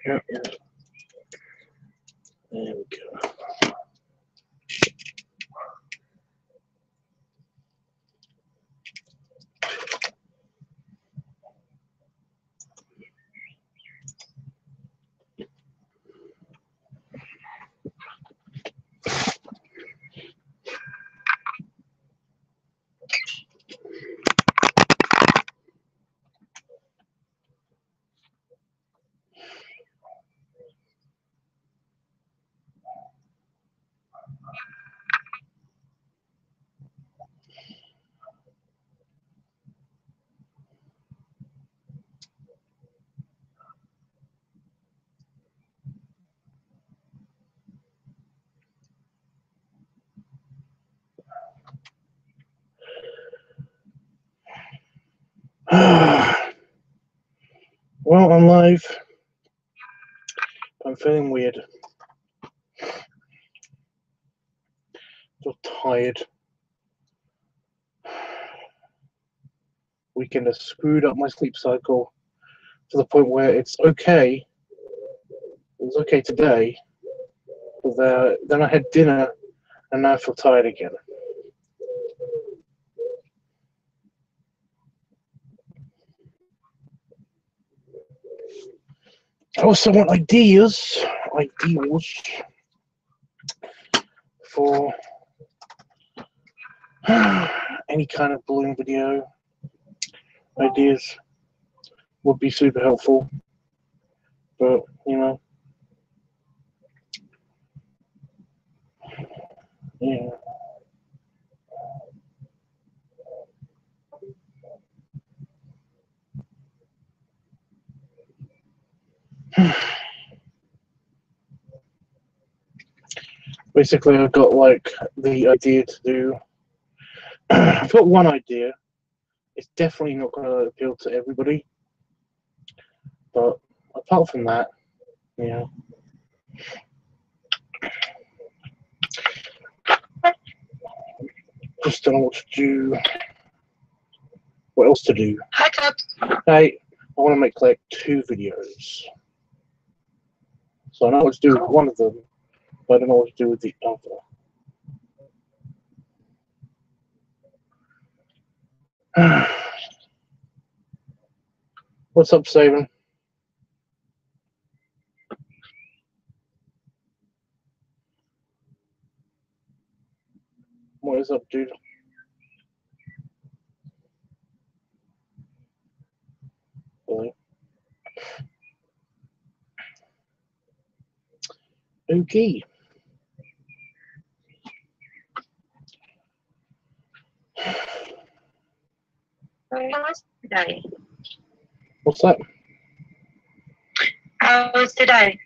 Yeah. There we go. Well, I'm live. I'm feeling weird. Feel tired. Weekend has screwed up my sleep cycle to the point where it's okay. It was okay today, but then I had dinner and now I feel tired again. I also want ideas for any kind of balloon video. Ideas would be super helpful, but you know, yeah. Basically, I've got like the idea to do. I've got one idea. It's definitely not going to appeal to everybody, but apart from that, yeah. Just don't know what to do. What else to do? Hi, Tubbs. Hey, I want to make like 2 videos. So I know what to do with one of them, but I don't know what to do with the other. What's up, Saban? What is up, dude? Really? Okay. How was today? What's that? How was today?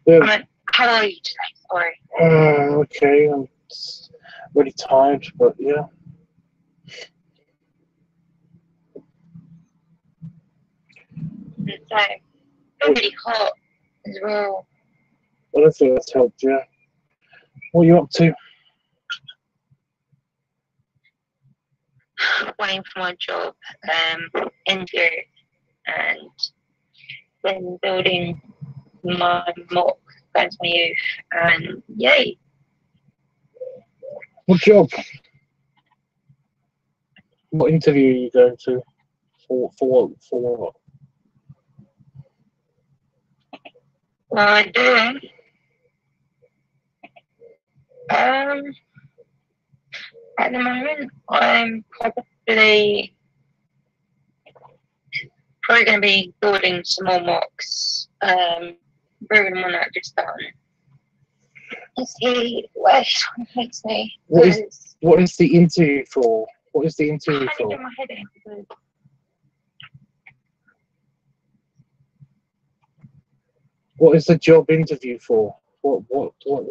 Yeah. How are you today? Sorry. Okay, I'm really tired, but yeah. It's like really hot as well. I don't think that's helped, yeah. What are you up to? Waiting for my job interview and then building my mock going to my youth and yay. What job? What interview are you going to? For what? What am I doing? At the moment, I'm probably going to be building some more mocks. Bringing one that just done. Let's see where one takes me. What is the interview for? What is the interview I for? get my head in because What is the job interview for? What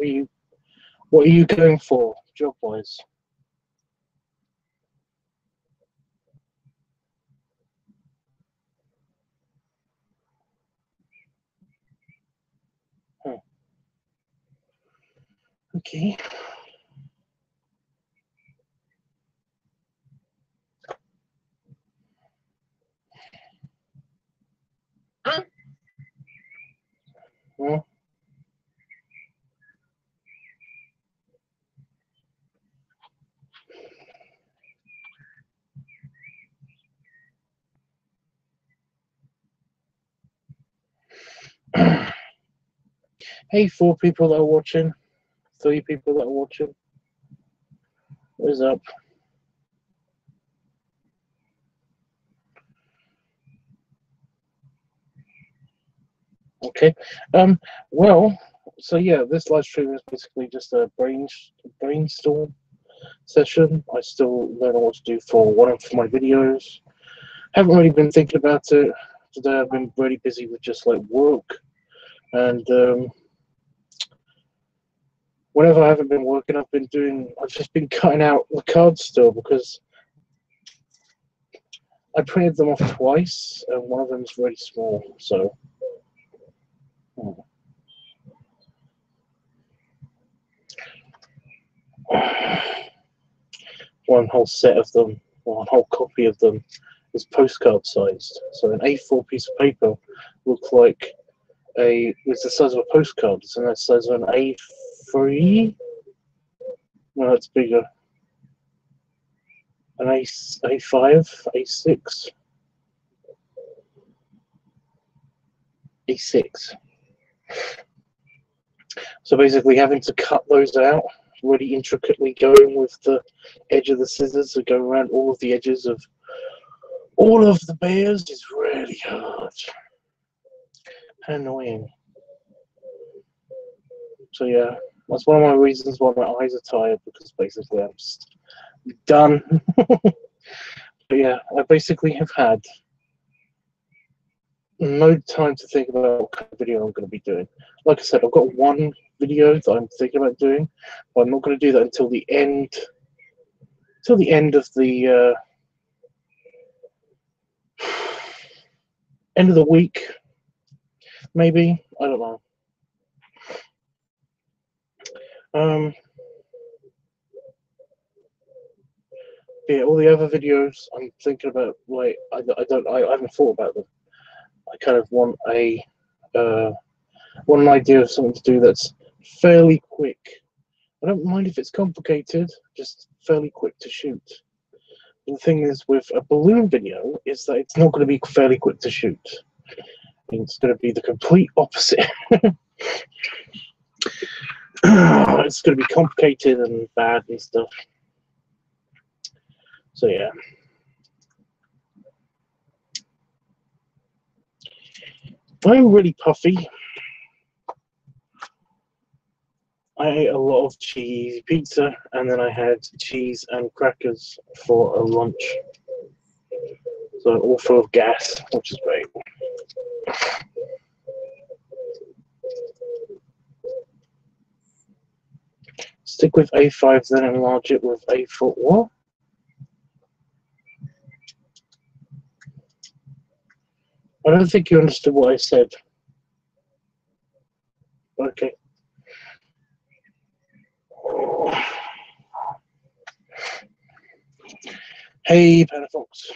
are you going for job wise? Okay. Hey, 4 people that are watching, 3 people that are watching. What is up? Okay. Well, so yeah, this live stream is basically just a brainstorm session. I still don't know what to do for one of my videos. Haven't really been thinking about it. Today I've been really busy with just like work, and whenever I haven't been working, I've just been cutting out the cards still because I printed them off twice, and one of them is really small. So, one whole set of them, one whole copy of them, is postcard sized. So an A4 piece of paper looks like it's the size of a postcard. It's the size of an A3. No, it's bigger. An A5, A6, A6. So basically having to cut those out, really intricately going with the edge of the scissors to go around all of the edges of all of the bears is really hard and annoying. So yeah, that's one of my reasons why my eyes are tired, because basically I'm just done. But yeah, I basically have had no time to think about what kind of video I'm going to be doing. Like I said, I've got one video that I'm thinking about doing, but I'm not going to do that until the end. Till the end of the end of the week, maybe. I don't know. Yeah, all the other videos I'm thinking about, like I haven't thought about them. I kind of want an idea of something to do that's fairly quick. I don't mind if it's complicated, just fairly quick to shoot. The thing is with a balloon video is that it's not going to be fairly quick to shoot. It's going to be the complete opposite. It's going to be complicated and bad and stuff. So yeah. I'm really puffy. I ate a lot of cheesy pizza, and then I had cheese and crackers for a lunch. So all full of gas, which is great. Stick with A5, then enlarge it with A4. What? I don't think you understood what I said. Okay. Hey, Panafox.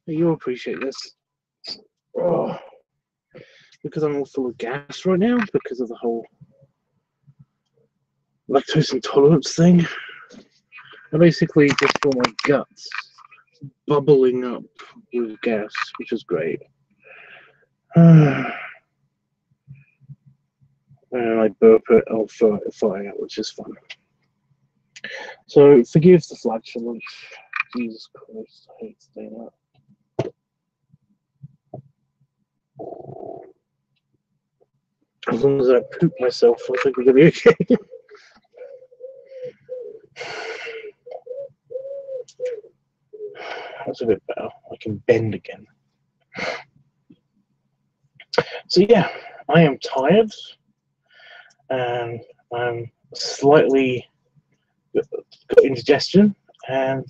You'll appreciate this. Oh, because I'm all full of gas right now because of the whole lactose intolerance thing. I basically just feel my guts bubbling up with gas, which is great. And I burp it, I'll fire out, which is fun. So forgive the flatulence. Jesus Christ, I hate saying that. As long as I poop myself, I think we're gonna be okay. That's a bit better. I can bend again. So yeah, I am tired, and I'm slightly got indigestion, and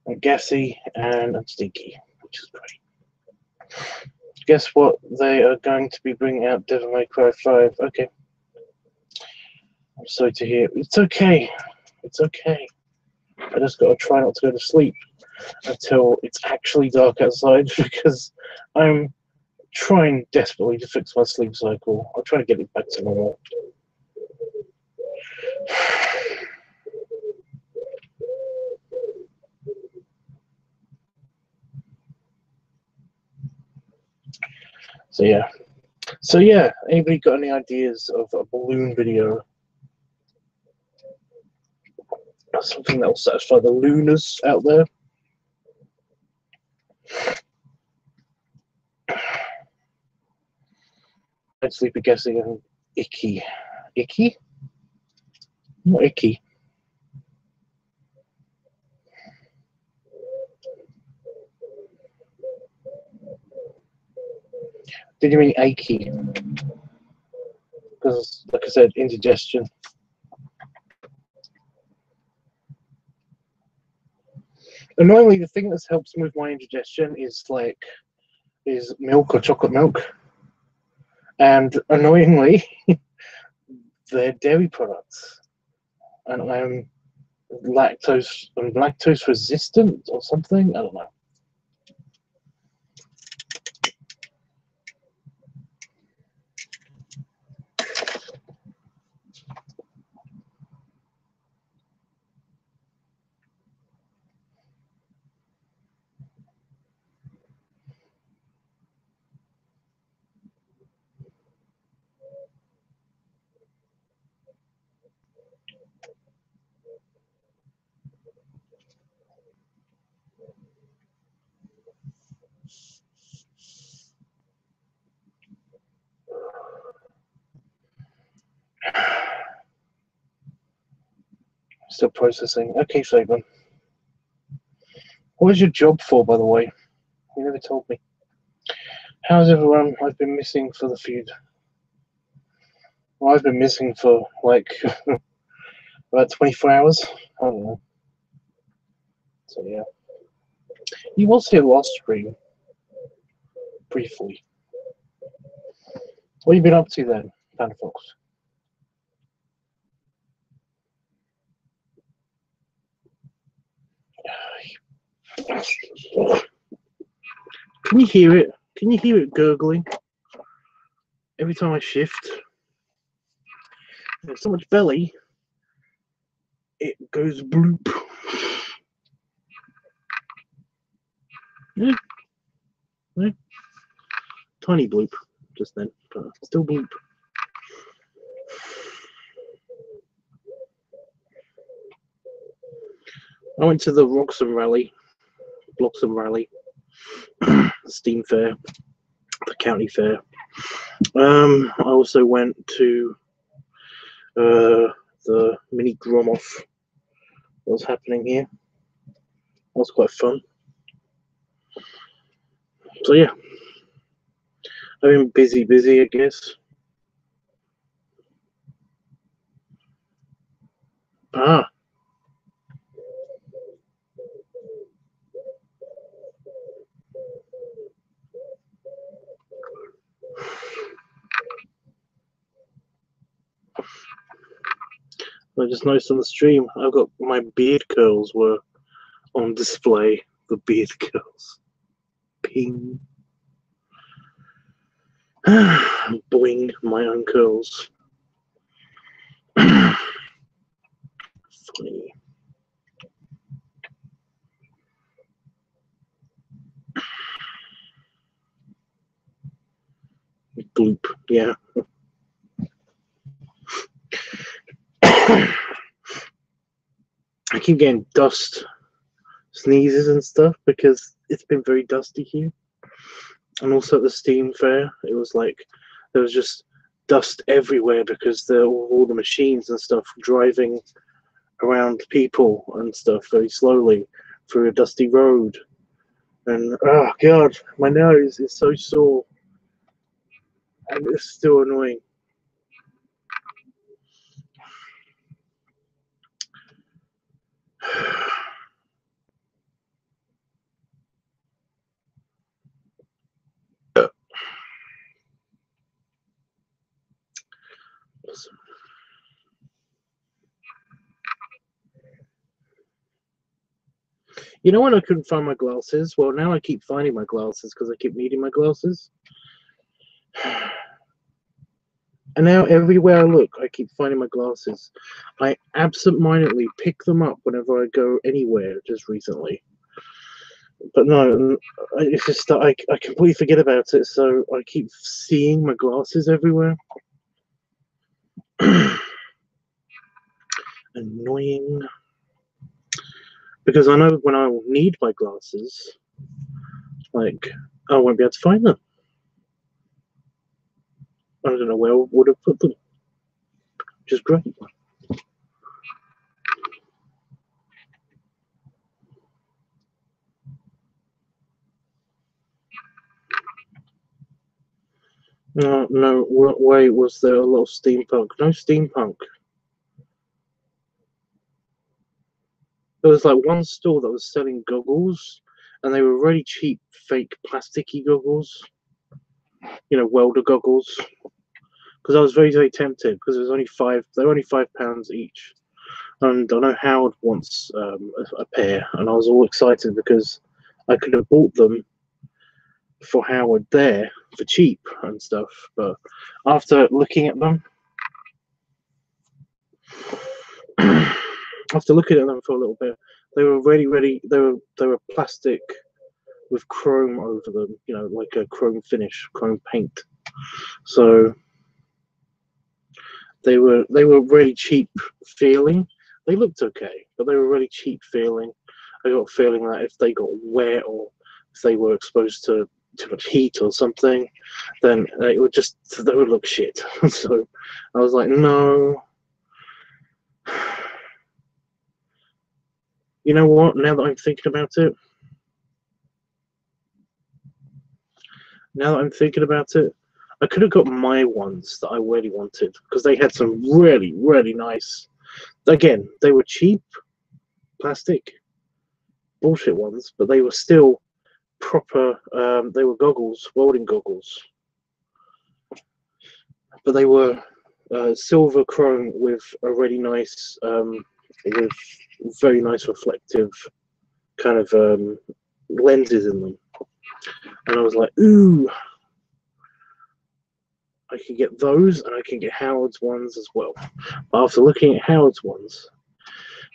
I'm gassy, and I'm stinky, which is great. Guess what? They are going to be bringing out Devil May Cry 5. Okay. I'm sorry to hear. It's okay. It's okay. I just got to try not to go to sleep until it's actually dark outside, because I'm trying desperately to fix my sleep cycle. I'm trying to get it back to normal. So yeah, anybody got any ideas of a balloon video? Something that will satisfy the looners out there? I'd sleepy guessing an icky. Icky? Not icky. Did you mean achy? Because, like I said, indigestion. Annoyingly, the thing that helps with my indigestion is milk or chocolate milk, and annoyingly, they're dairy products, and I'm lactose resistant or something. I don't know. Still processing. Okay, Saban. What is your job for, by the way? You never told me. How's everyone? I've been missing for the feud. Well, I've been missing for like about 24 hours. I don't know. So yeah. You was here last stream. Briefly. What have you been up to then, Panda Fox? Can you hear it? Can you hear it gurgling? Every time I shift. There's so much belly, it goes bloop. Yeah. Yeah. Tiny bloop just then, but still bloop. I went to the Bloxham Rally, the Steam Fair, the County Fair. I also went to the mini Gromoff that was happening here. That was quite fun. So yeah, I've been busy, I guess. Ah. I just noticed on the stream, I've got my beard curls were on display. The beard curls. Ping. Boing, my own curls. Funny. Bloop, yeah. I keep getting dust sneezes and stuff because it's been very dusty here. And also at the Steam Fair, it was like there was just dust everywhere because all the machines and stuff driving around people and stuff very slowly through a dusty road. And oh god, my nose is so sore. And it's still annoying. Awesome. You know when I couldn't find my glasses? Well, now I keep finding my glasses because I keep needing my glasses. And now everywhere I look, I keep finding my glasses. I absentmindedly pick them up whenever I go anywhere just recently. But no, it's just that I completely forget about it, so I keep seeing my glasses everywhere. Annoying. Because I know when I will need my glasses, like, I won't be able to find them. I don't know where I would have put them. Which is great. No way was there a lot of steampunk. No steampunk. There was like one store that was selling goggles, and they were really cheap, fake plasticky goggles. You know, welder goggles. Because I was very, very tempted because it was only they were only £5 each. And I know Howard wants a pair, and I was all excited because I could have bought them for Howard there for cheap and stuff. But after looking at them, for a little bit, they were really they were plastic with chrome over them, you know, like a chrome finish, chrome paint. So they were really cheap feeling. They looked okay, but they were really cheap feeling. I got a feeling that if they got wet or if they were exposed to too much heat or something, then they would look shit. So I was like, no. You know what? Now that I'm thinking about it, I could have got my ones that I really wanted because they had some really, really nice. Again, they were cheap, plastic, bullshit ones, but they were still proper. They were goggles, welding goggles, but they were silver chrome with a really nice, with very nice reflective kind of lenses in them. And I was like, ooh, I can get those, and I can get Howard's ones as well. But after looking at Howard's ones,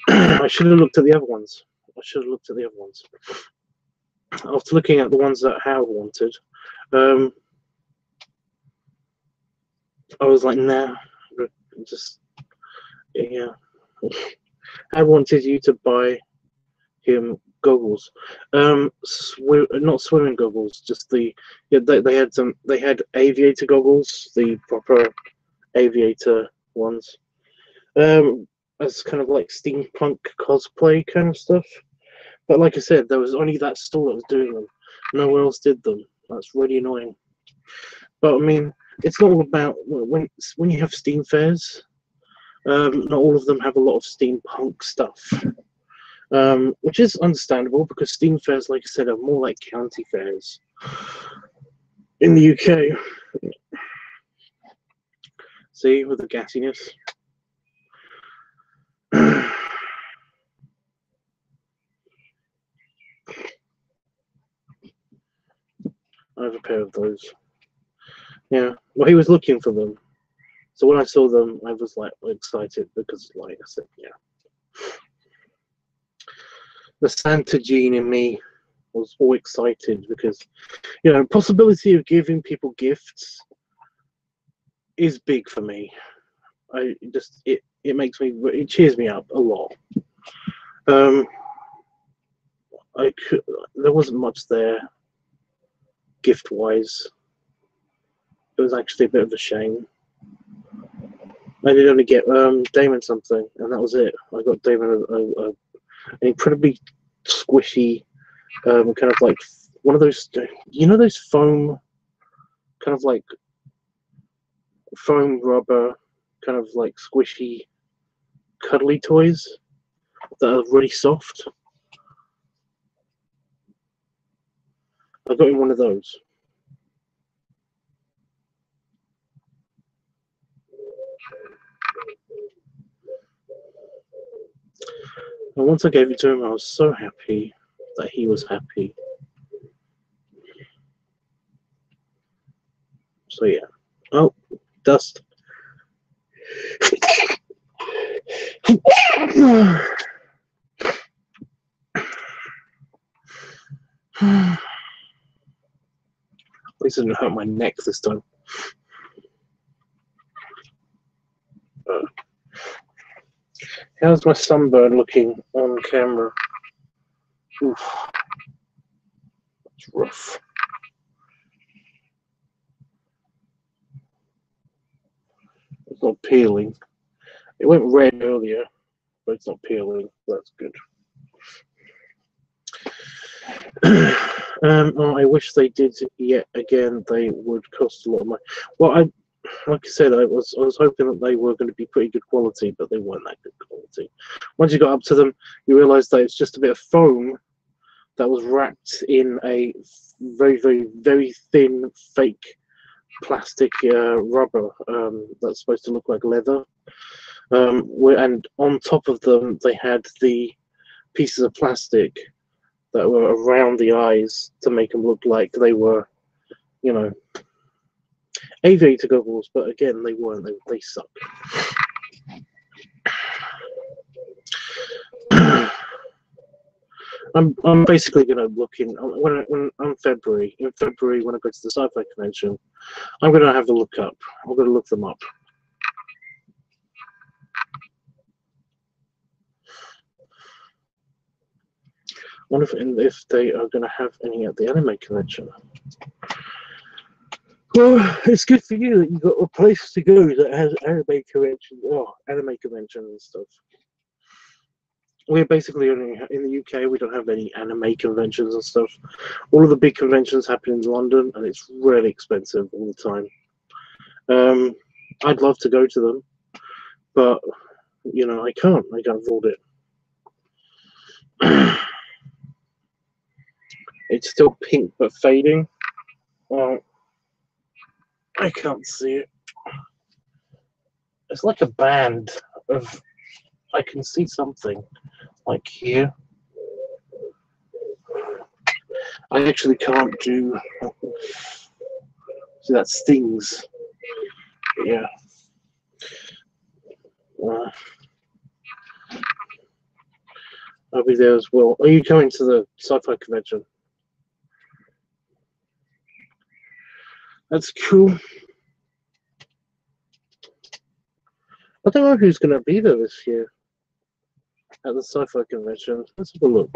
I should have looked at the other ones. After looking at the ones that Howard wanted, I was like, nah, just, yeah. I wanted you to buy him goggles, not swimming goggles, just they had aviator goggles, the proper aviator ones, as kind of like steampunk cosplay kind of stuff. But like I said, there was only that store that was doing them. No one else did them. That's really annoying. But I mean, it's not all about when you have Steam fairs. Not all of them have a lot of steampunk stuff. Which is understandable because Steam fairs, like I said, are more like county fairs in the UK. See, with the gassiness. I have a pair of those. Yeah, well, he was looking for them. So when I saw them, I was like excited because, like I said, yeah. The Santa gene in me was all excited because, you know, possibility of giving people gifts is big for me. It cheers me up a lot. There wasn't much there gift wise. It was actually a bit of a shame. I did only get Damon something, and that was it. I got Damon an incredibly squishy, kind of like one of those, you know, those foam, kind of like foam rubber, kind of like squishy, cuddly toys that are really soft. I got him one of those. And once I gave it to him, I was so happy that he was happy. So yeah. Oh, dust. At least it didn't hurt my neck this time. How's my sunburn looking on camera? Oof. That's rough. It's not peeling. It went red earlier, but it's not peeling. That's good. I wish they did yet again. They would cost a lot of money. Well, like I said, I was hoping that they were going to be pretty good quality, but they weren't that good quality. Once you got up to them, you realised that it's just a bit of foam that was wrapped in a very, very, very thin fake plastic rubber that's supposed to look like leather. And on top of them, they had the pieces of plastic that were around the eyes to make them look like they were, you know, aviator goggles. But again, they weren't. They suck. I'm basically going to look in when in February when I go to the sci-fi convention. I'm going to have a look up. I'm going to look them up. I wonder if they are going to have any at the anime convention. Well, it's good for you that you've got a place to go that has anime convention. Oh, anime convention and stuff. We're basically only in the UK. We don't have any anime conventions and stuff. All of the big conventions happen in London, and it's really expensive all the time. I'd love to go to them, but you know, I can't afford it. It's still pink but fading. Well, I can't see it. It's like a band of. I can see something like here. I actually can't do. See, that stings. Yeah. I'll be there as well. Are you coming to the sci-fi convention? That's cool. I don't know who's going to be there this year at the sci-fi convention. Let's have a look.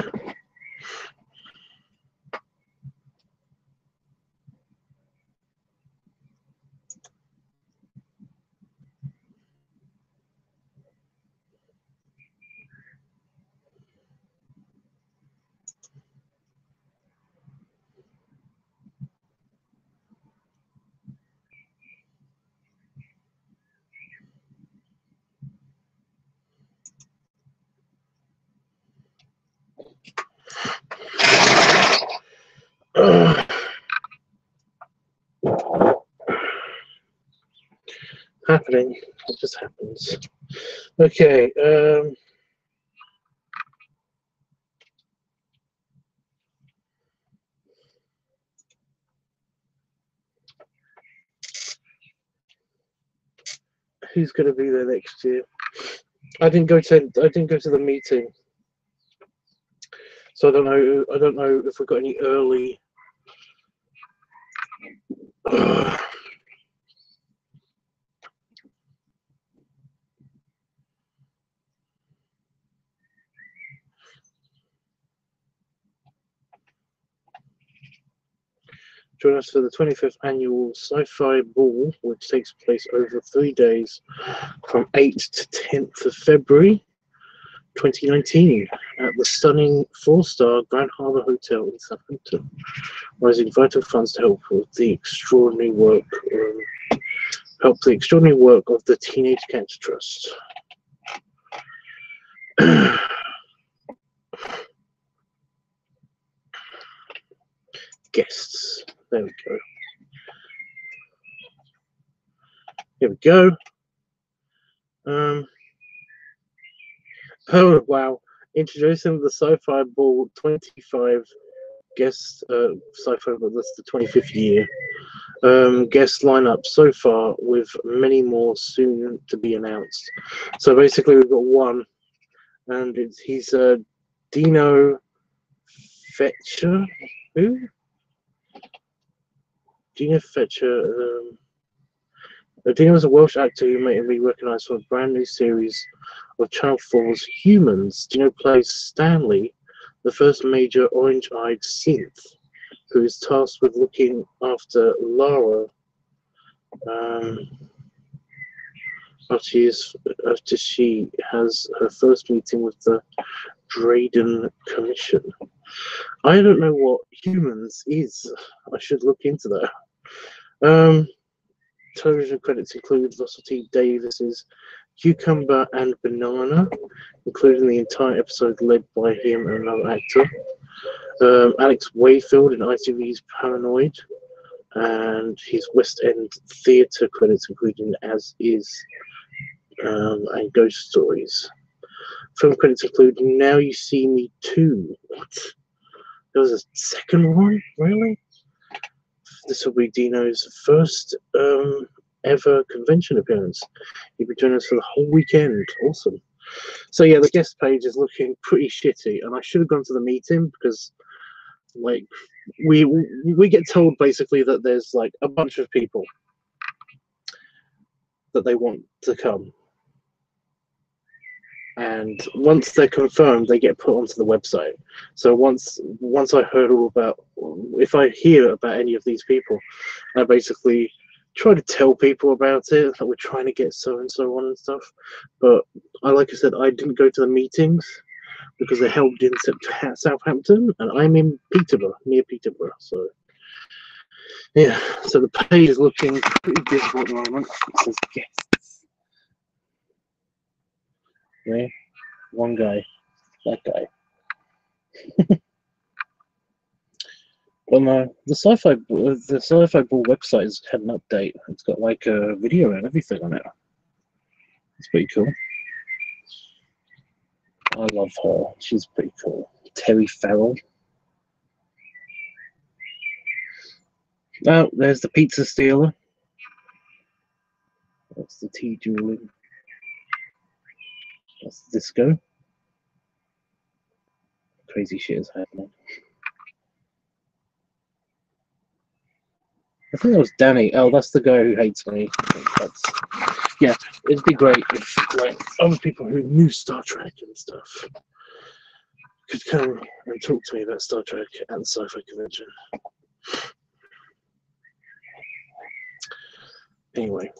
Happening. It just happens. Okay. Who's going to be there next year? I didn't go to the meeting, so I don't know. I don't know if we've got any early. Join us for the 25th annual Sci-Fi Ball, which takes place over 3 days from 8th to 10th of February 2019 at the stunning 4-star Grand Harbour Hotel in Southampton, raising vital funds to help with the extraordinary work of the Teenage Cancer Trust. Guests. There we go. Here we go. Oh wow! Introducing the Sci-Fi Ball 25 guest Sci-Fi Ball. That's the 25th year. Guest lineup so far, with many more soon to be announced. So basically, we've got one, and he's Dino Fetcher. Who? Dina Fletcher. Dina was a Welsh actor who made me recognised from a brand new series of Channel 4's Humans. Dino plays Stanley, the first major orange-eyed synth, who is tasked with looking after Lara after she has her first meeting with the Drayden Commission. I don't know what Humans is. I should look into that. Television credits include Russell T Davis's Cucumber and Banana, including the entire episode led by him and another actor. Alex Wayfield in ITV's Paranoid, and his West End theatre credits including As Is and Ghost Stories. Film credits include Now You See Me Too. What? There was a second one? Really? This will be Dino's first ever convention appearance. He'll be joining us for the whole weekend. Awesome. So yeah, the guest page is looking pretty shitty, and I should have gone to the meeting because, like, we get told basically that there's like a bunch of people that they want to come, and once they're confirmed, they get put onto the website. So once I heard all about, if I hear about any of these people, I basically try to tell people about it, that we're trying to get so and so on and stuff. But like I said, I didn't go to the meetings because they're held in Southampton, and I'm in Peterborough, near Peterborough. So yeah, so the page is looking pretty dismal at the moment. It says guests. Yeah, one guy, that guy. Well, no, the Sci-Fi Ball website has had an update. It's got like a video and everything on it. It's pretty cool. I love her. She's pretty cool. Terry Farrell. Oh, there's the pizza stealer. That's the tea dueling. That's the disco. Crazy shit is happening. I think that was Danny. Oh, that's the guy who hates me. Yeah, it'd be great if like other people who knew Star Trek and stuff could come and talk to me about Star Trek at the Sci-Fi Convention. Anyway.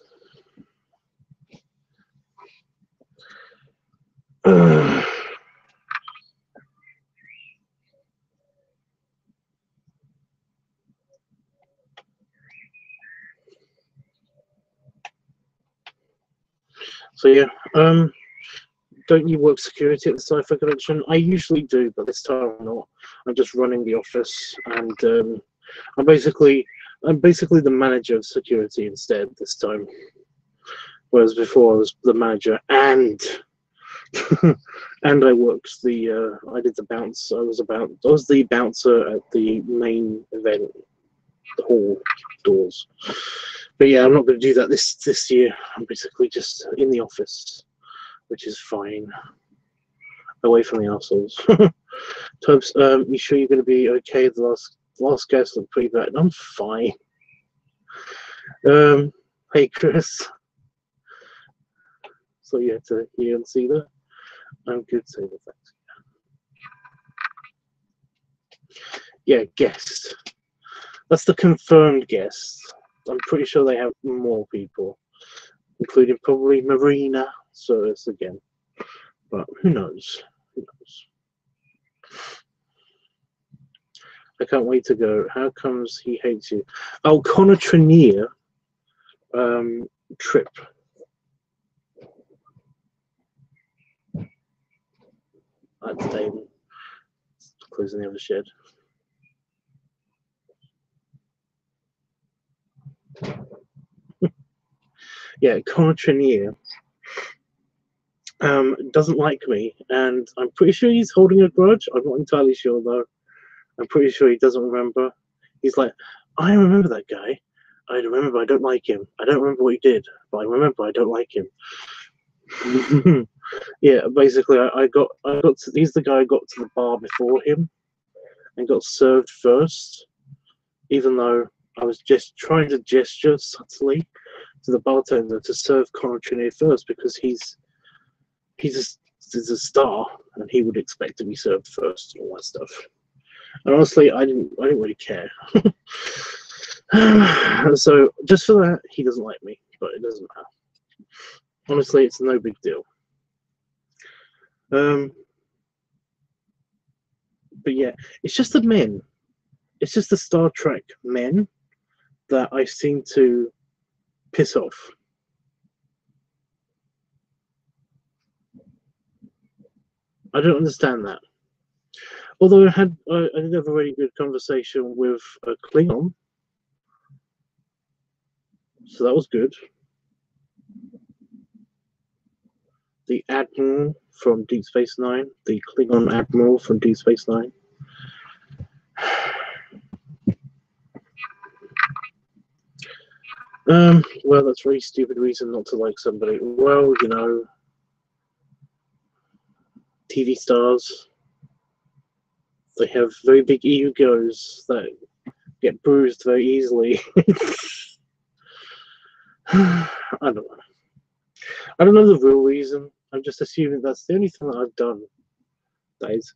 So yeah, don't you work security at the Sci-Fi Convention? I usually do, but this time I'm not. I'm just running the office, and I'm basically the manager of security instead this time. Whereas before I was the manager and and I worked the I did the bounce. I was the bouncer at the main event hall doors. But yeah, I'm not going to do that this year. I'm basically just in the office, which is fine. Away from the assholes. Tubbs, you sure you're going to be okay? The last guest looked pretty bad. I'm fine. Hey Chris. So you had to hear and see that. I'm good, say the thanks. Yeah, guest. That's the confirmed guest. I'm pretty sure they have more people, including probably Marina. So it's again, but who knows? Who knows? I can't wait to go. How comes he hates you? Oh, Connor Trinier trip. That's Damon. Closing the other shed. Yeah, Connor Trinier doesn't like me, and I'm pretty sure he's holding a grudge. I'm not entirely sure though. I'm pretty sure he doesn't remember. He's like, I remember that guy. I remember I don't like him. I don't remember what he did, but I remember I don't like him. Yeah, basically, I got to. He's the guy I got to the bar before him, and got served first, even though I was just trying to gesture subtly to the bartender to serve Connor Trinneer first, because he's a star and he would expect to be served first and all that stuff. And honestly, I didn't really care. So just for that, he doesn't like me, but it doesn't matter. Honestly, it's no big deal. But yeah, it's just the men. It's just the Star Trek men that I seem to piss off. I don't understand that. Although I did have a really good conversation with a Klingon, so that was good. The Admiral from Deep Space Nine, the Klingon Admiral from Deep Space Nine. Well, that's a really stupid reason not to like somebody. Well, you know, TV stars, they have very big egos that get bruised very easily. I don't know. I don't know the real reason. I'm just assuming that's the only thing that I've done that is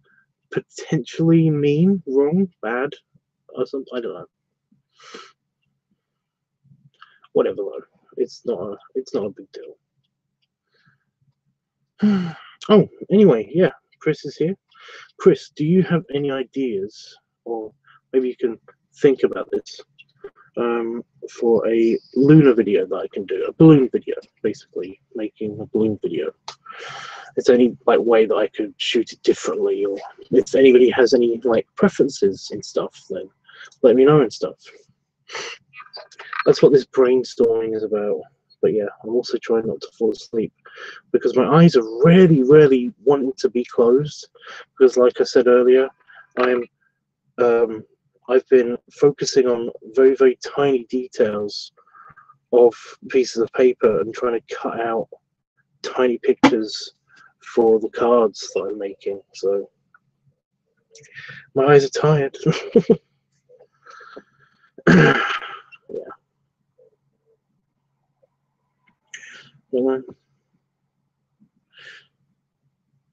potentially mean, wrong, bad, or something. I don't know. Whatever though. It's not a big deal. Oh, anyway, yeah, Chris is here. Chris, do you have any ideas, or maybe you can think about this, for a lunar video that I can do, a balloon video, basically making a balloon video. Is there any like way that I could shoot it differently, or if anybody has any like preferences and stuff, then let me know and stuff. That's what this brainstorming is about. But yeah, I'm also trying not to fall asleep because my eyes are really wanting to be closed, because like I said earlier, I've been focusing on very tiny details of pieces of paper and trying to cut out tiny pictures for the cards that I'm making. So my eyes are tired. Yeah.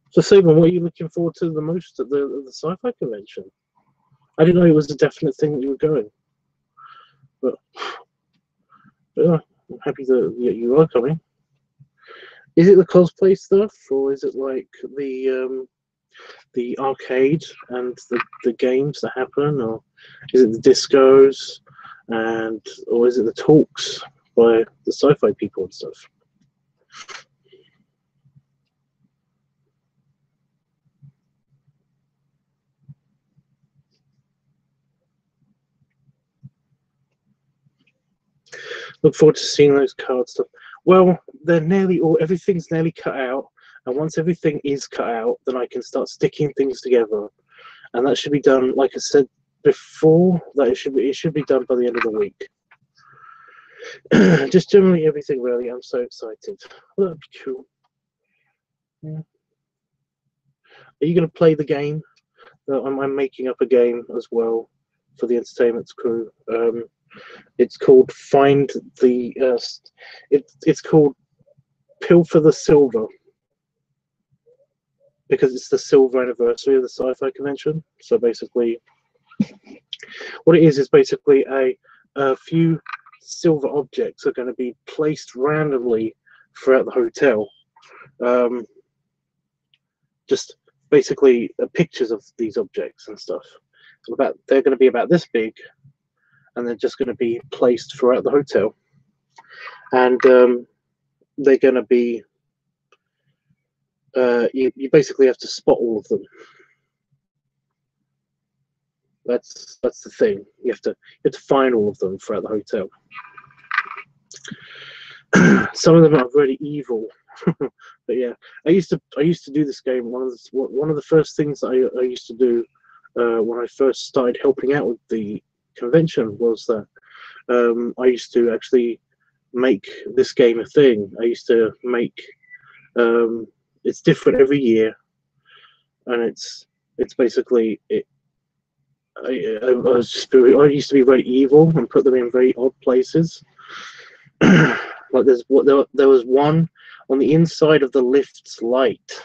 So Saban, what are you looking forward to the most at the sci-fi convention? I didn't know it was a definite thing that you were going, but yeah, I'm happy that you are coming. Is it the cosplay stuff, or is it like the arcade and the games that happen, or is it the discos, or is it the talks by the sci-fi people and stuff? Look forward to seeing those card stuff. Well, everything's nearly cut out, and once everything is cut out, then I can start sticking things together, and that should be done. Like I said before, that it should be done by the end of the week. Just generally everything, really. I'm so excited. Well, that'd be cool. Yeah. Are you going to play the game? I'm making up a game as well for the entertainment crew. It's called Find the. It's called Pilfer the Silver, because it's the silver anniversary of the sci-fi convention. So basically, what it is basically a few silver objects are going to be placed randomly throughout the hotel. Just basically pictures of these objects and stuff. They're going to be about this big, and they're just going to be placed throughout the hotel. And they're going to be, you basically have to spot all of them. That's the thing. You have to find all of them throughout the hotel. Some of them are really evil. But yeah, I used to do this game. One of the first things that I used to do when I first started helping out with the convention was that I used to actually make this game a thing. I used to make it's different every year, and it's basically I used to be very evil and put them in very odd places. Like there was one on the inside of the lift's light,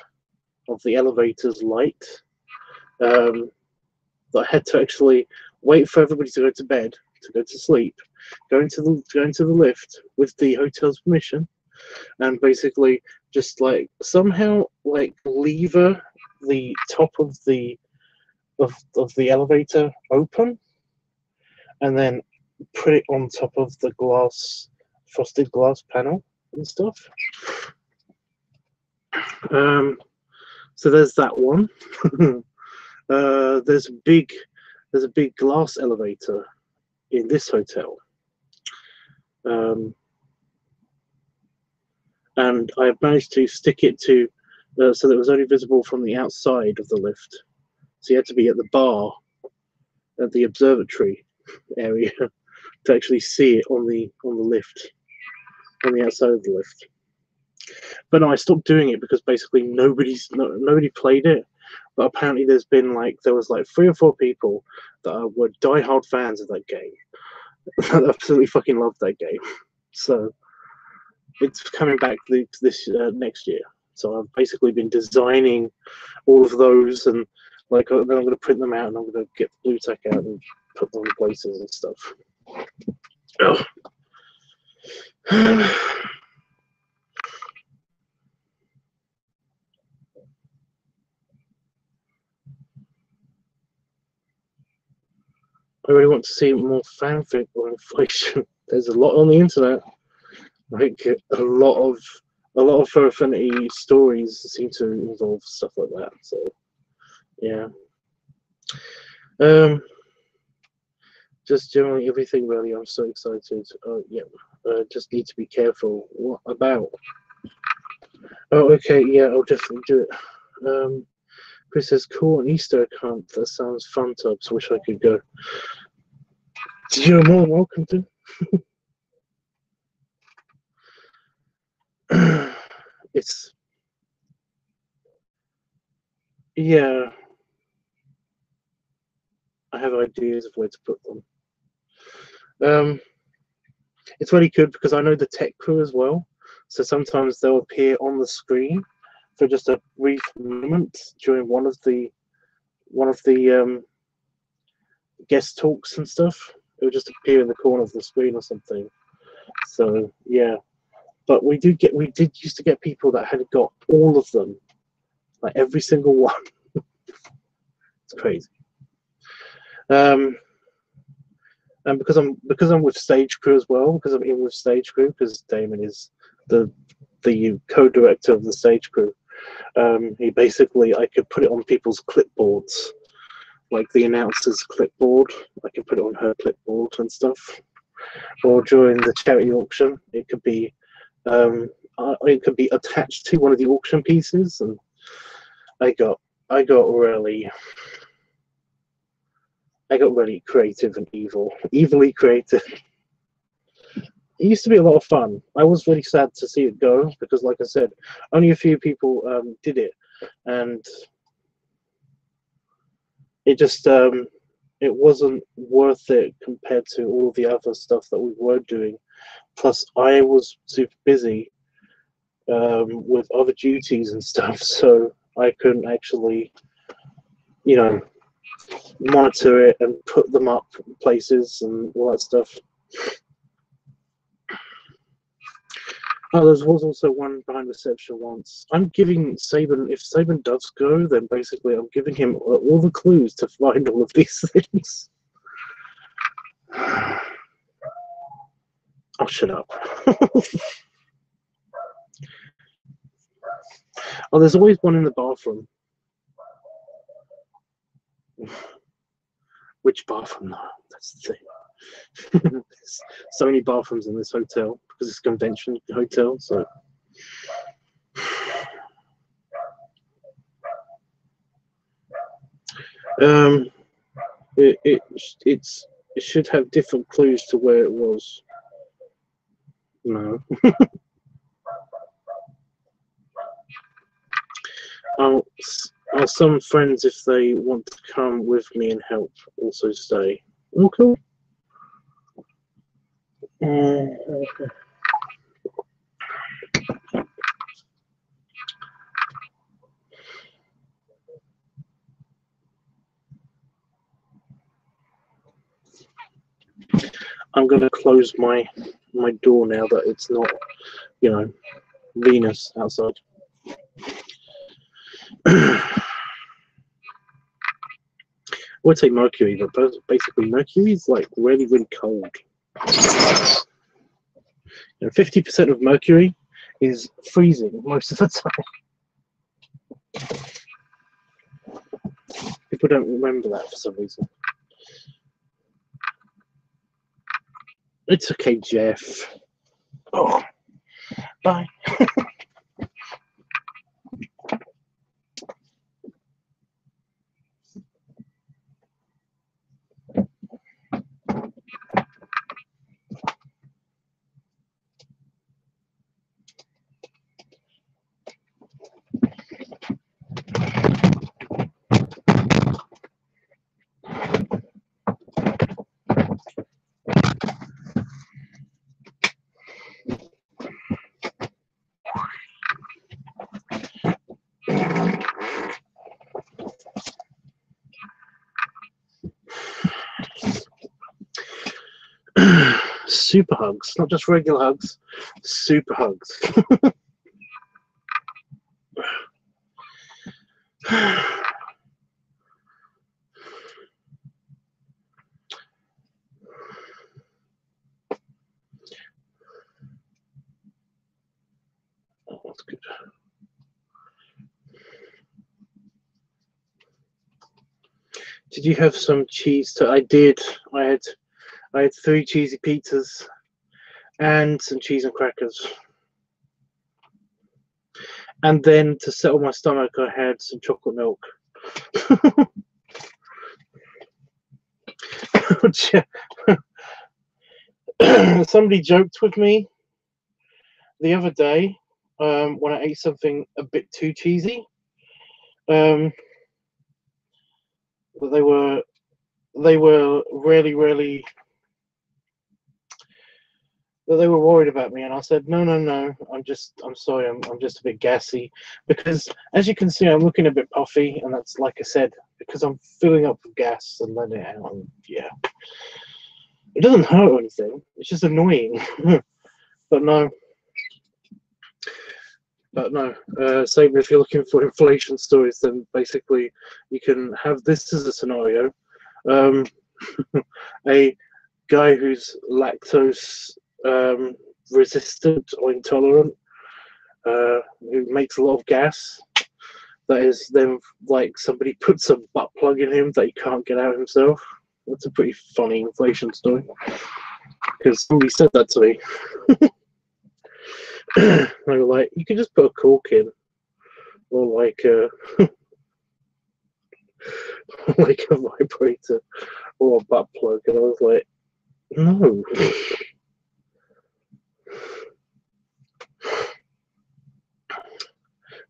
of the elevator's light, that I had to actually wait for everybody to go to bed, to go to sleep, go into the lift with the hotel's permission, and basically just like somehow like lever the top of the elevator open, and then put it on top of the frosted glass panel and stuff. So there's that one. There's a big glass elevator in this hotel, and I managed to stick it to so that it was only visible from the outside of the lift. So you had to be at the bar at the observatory area to actually see it on the lift, on the outside of the lift. But no, I stopped doing it because basically nobody played it. But apparently there was like 3 or 4 people that were diehard fans of that game. That absolutely fucking loved that game. So it's coming back this next year. So I've basically been designing all of those, and like then I'm going to print them out, and I'm going to get the blue tack out and put them in places and stuff. Oh. I really want to see more fanfic or inflation. There's a lot on the internet. Like a lot of Fur Affinity stories seem to involve stuff like that. So yeah. Just generally everything really. I'm so excited. Yeah. Just need to be careful. What about? Oh, okay. Yeah, I'll definitely do it. Chris says, cool, an Easter egg hunt. That sounds fun, Tubbs. Wish I could go. You're more than welcome to. It's, yeah, I have ideas of where to put them. It's really good because I know the tech crew as well. So sometimes they'll appear on the screen for just a brief moment during one of the guest talks and stuff. It would just appear in the corner of the screen or something. So yeah, but we did used to get people that had got all of them, like every single one. It's crazy. And because I'm with Stage Crew as well, because I'm in with Stage Crew, because Damon is the co-director of the Stage Crew. He basically, I could put it on people's clipboards, like the announcer's clipboard. I could put it on her clipboard and stuff. Or during the charity auction, it could be attached to one of the auction pieces. And I got really creative and evilly creative. It used to be a lot of fun. I was really sad to see it go because, like I said, only a few people did it, and it just it wasn't worth it compared to all the other stuff that we were doing. Plus, I was super busy with other duties and stuff, so I couldn't actually, monitor it and put them up places and all that stuff. Oh, there was also one behind reception once. I'm giving Saban, if Saban does go, then basically I'm giving him all the clues to find all of these things. Oh, shut up. Oh, there's always one in the bathroom. Which bathroom? No, that's the thing. There's so many bathrooms in this hotel because it's a convention hotel. So it should have different clues to where it was. No. Oh, some friends, if they want to come with me and help, also stay. Oh, cool. Okay. I'm going to close my door now that it's not, you know, Venus outside. I would say Mercury, but basically Mercury is like really, really cold. 50% of Mercury is freezing most of the time. People don't remember that for some reason. It's okay, Jeff. Oh, bye. Super hugs, not just regular hugs, super hugs. Oh, that's good. Did you have some cheese? I did. I had 3 cheesy pizzas and some cheese and crackers. And then to settle my stomach, I had some chocolate milk. Somebody joked with me the other day when I ate something a bit too cheesy. But they were really that they were worried about me, and I said, no, I'm sorry, I'm just a bit gassy, because as you can see, I'm looking a bit puffy, and that's, like I said, because I'm filling up with gas and letting it out, and yeah. It doesn't hurt or anything, it's just annoying. But no, same if you're looking for inflation stories, then basically you can have this as a scenario. A guy who's lactose resistant or intolerant, who makes a lot of gas, that is then like somebody puts a butt plug in him that he can't get out himself. That's a pretty funny inflation story, because somebody said that to me. They were like, you can just put a cork in, or like a like a vibrator or a butt plug, and I was like, no.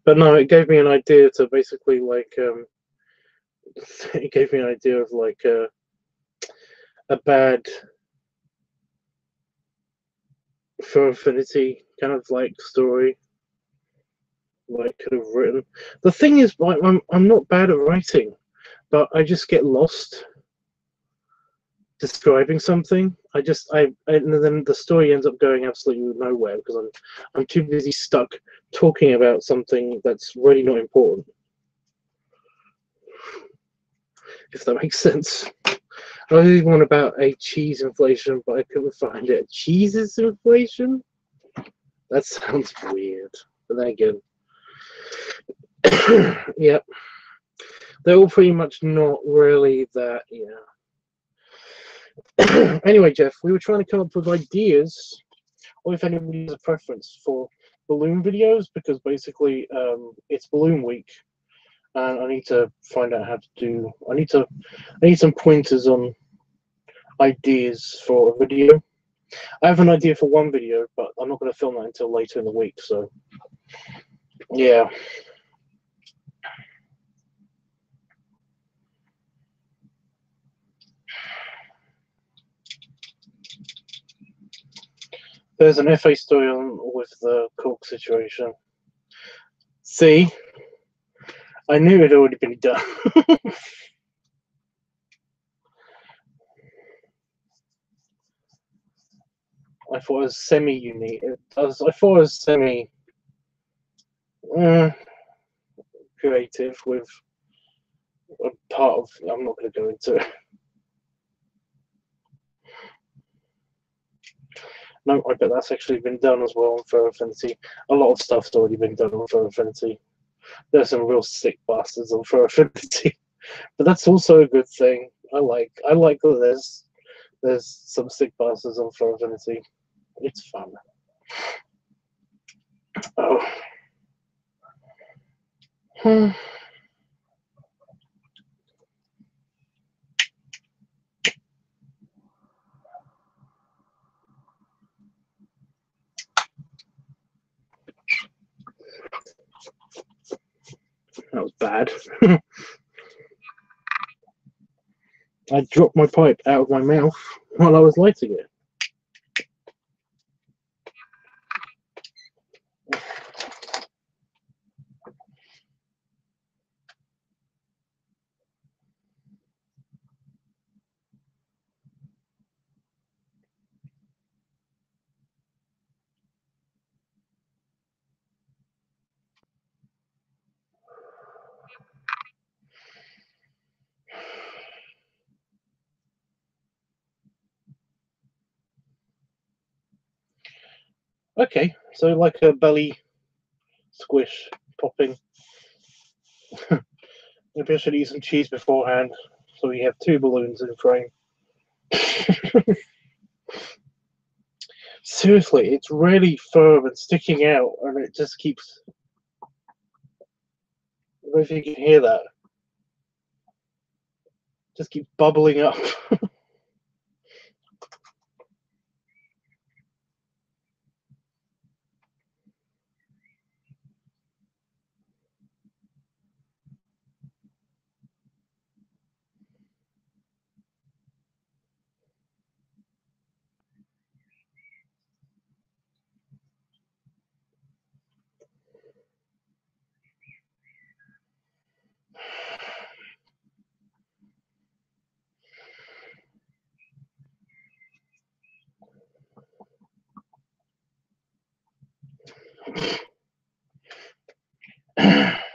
But no, it gave me an idea to basically like it gave me an idea of like a bad for infinity kind of like story, like could have written. The thing is, like, I'm not bad at writing, but I just get lost describing something. And then the story ends up going absolutely nowhere because I'm too busy stuck talking about something that's really not important. If that makes sense. I was reading one about a cheese inflation, but I couldn't find it. Cheese's inflation? That sounds weird. But then again, yeah, they're all pretty much not really that, yeah. Anyway, Jeff, we were trying to come up with ideas, or if anybody has a preference for balloon videos, because basically it's balloon week, and I need to find out how to do. I need some pointers on ideas for a video. I have an idea for one video, but I'm not going to film that until later in the week. So, yeah. There's an FA story on with the Cork situation. See, I knew it had already been done. I thought it was semi-unique. I thought it was semi creative with a part of. I'm not going to go into it. No, I bet that's actually been done as well on Fur Affinity. A lot of stuff's already been done on Fur Affinity. There's some real sick bastards on Fur Affinity, but that's also a good thing. I like that there's some sick bastards on Fur Affinity. It's fun. Oh. That was bad. I dropped my pipe out of my mouth while I was lighting it. Okay, so like a belly squish popping. Maybe I should eat some cheese beforehand, so we have 2 balloons in frame. Seriously, it's really firm and sticking out, and it just keeps. I don't know if you can hear that. Just keeps bubbling up.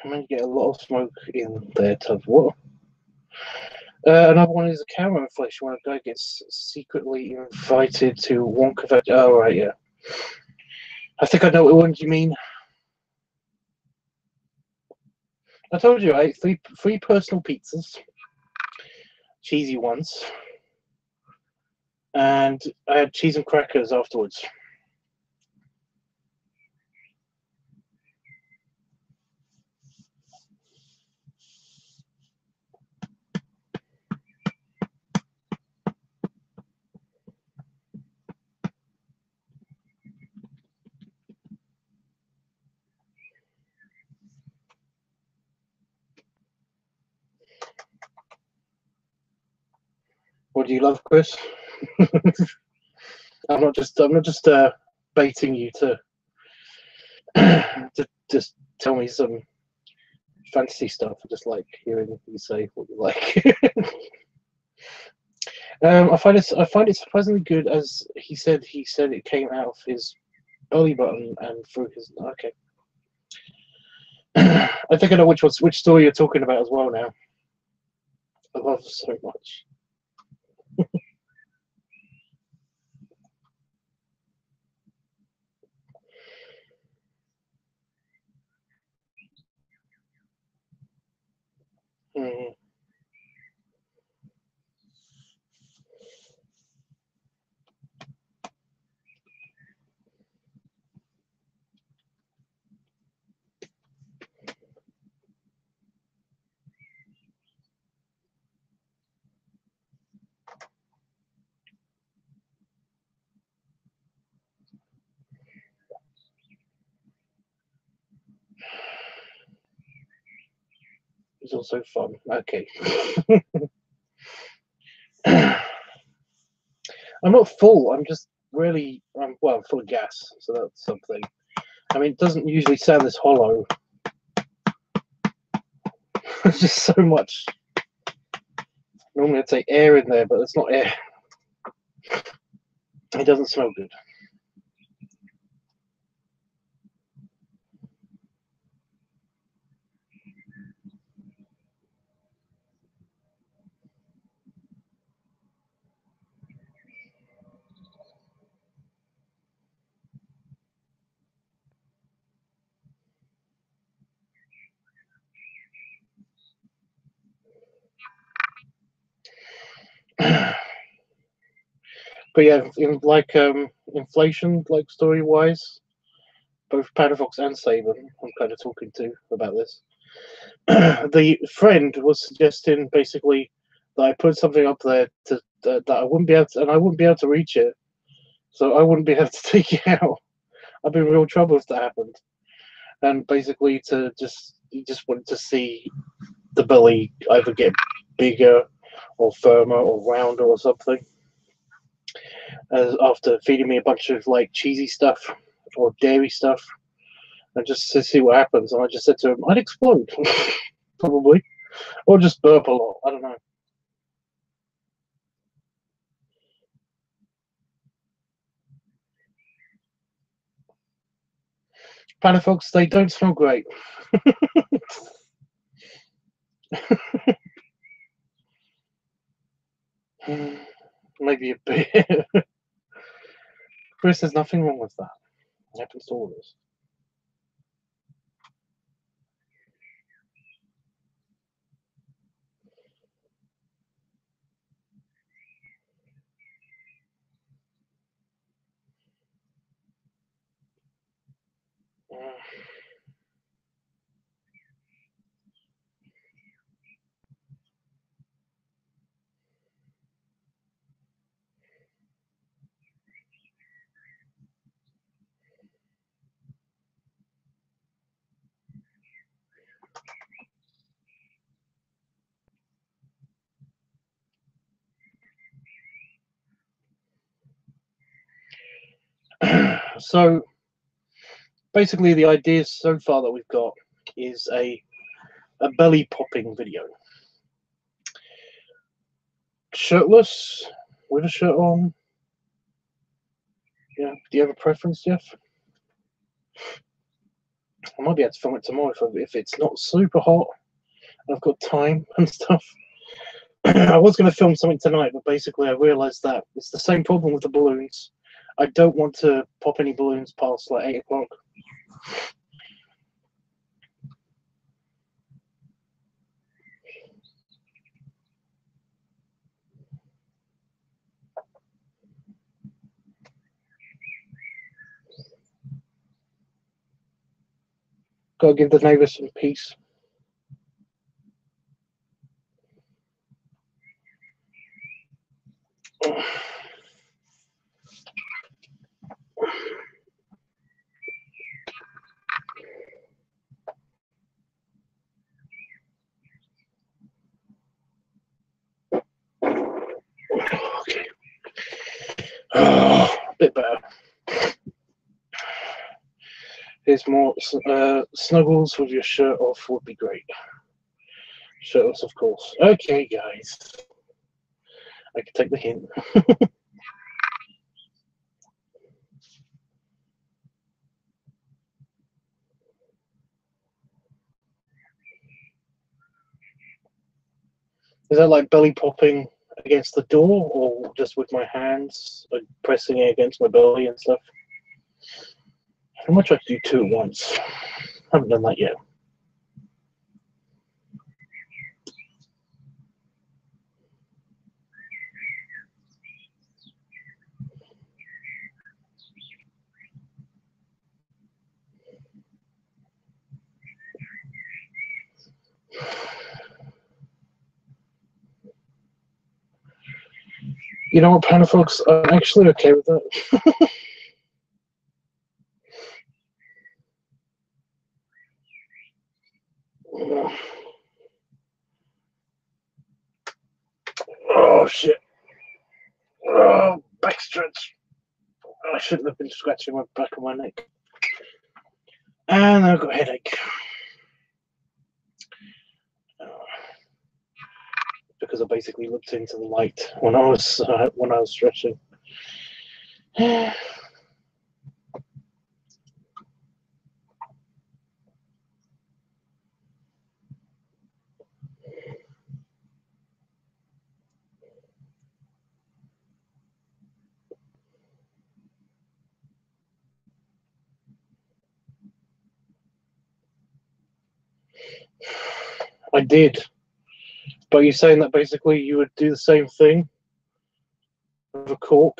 I'm going to get a lot of smoke in there, Tub. What? Another one is a camera inflation when a guy gets secretly invited to Wonka. Oh, right, yeah. I think I know what one you mean. I told you, I ate three personal pizzas, cheesy ones, and I had cheese and crackers afterwards. What do you love, Chris? I'm not just baiting you to just tell me some fantasy stuff. I just like hearing you say what you like. I find it surprisingly good, as he said it came out of his belly button and through his. Okay. I think I know which story you're talking about as well now. I love so much. Mm. It's also fun. Okay. I'm not full. I'm well, I'm full of gas, so that's something. I mean, it doesn't usually sound this hollow. There's just so much. Normally I'd say air in there, but it's not air. It doesn't smell good. But yeah, in like inflation, like story wise, both Panafox and Saban, I'm kind of talking to about this. The friend was suggesting basically that I put something up there to that I wouldn't be able to, and I wouldn't be able to reach it, so I wouldn't be able to take it out. I'd be in real trouble if that happened. And basically, you just wanted to see the belly either get bigger or firmer or rounder or something. After feeding me a bunch of like cheesy stuff or dairy stuff, and just to see what happens. And I just said to him, I'd explode, probably, or just burp a lot. I don't know. Panafox, they don't smell great. Maybe a bit. Chris, there's nothing wrong with that. It happens to all of us. So basically, the idea so far that we've got is a belly popping video. Shirtless, with a shirt on. Yeah. Do you have a preference, Jeff? I might be able to film it tomorrow if it's not super hot. I've got time and stuff. I was going to film something tonight, but basically I realised that it's the same problem with the balloons. I don't want to pop any balloons past like 8 o'clock. Gotta give the neighbours some peace. Okay. Oh, a bit better. Here's more snuggles with your shirt off would be great. Shirtless, of course. Okay, guys. I can take the hint. Is that like belly popping against the door, or just with my hands, like pressing it against my belly and stuff? How much I do two at once? Haven't done that yet. You know what, Panafox? I'm actually okay with that. Oh shit! Oh, back stretch. I shouldn't have been scratching my back of my neck. And I've got a headache. Because I basically looked into the light when I was stretching. I did. But you're saying that basically you would do the same thing with a cork?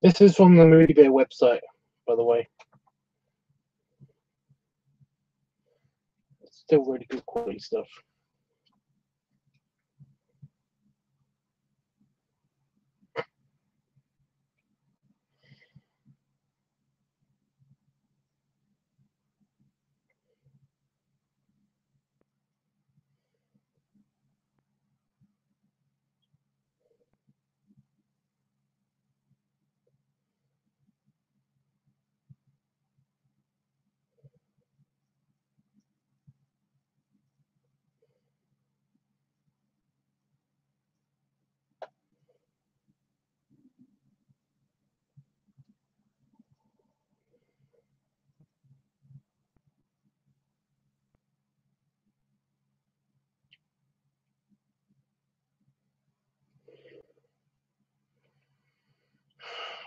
This is from the Moody Bear website, by the way. It's still really good quality stuff.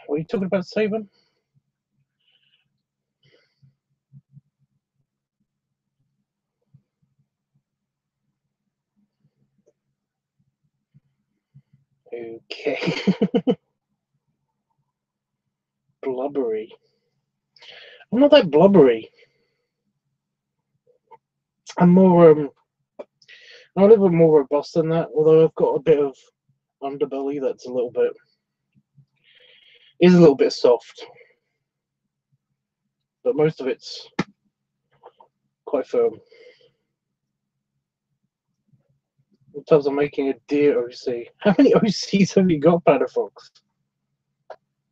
What are you talking about, Saban? Okay. Blubbery. I'm not that blubbery. I'm more I'm a little bit more robust than that, although I've got a bit of underbelly that's a little bit soft. But most of it's quite firm. Sometimes I'm making a deer OC. How many OCs have you got, Panafox?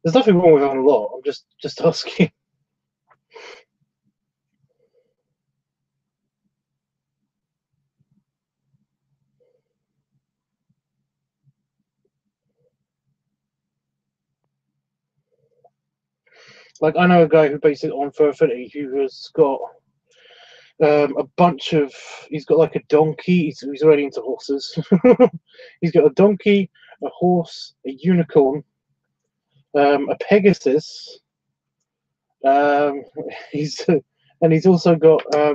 There's nothing wrong with having a lot. I'm just asking. Like, I know a guy who based it on Fur Affinity who has got a bunch of. He's got like a donkey. He's already into horses. He's got a donkey, a horse, a unicorn, a Pegasus. He's also got a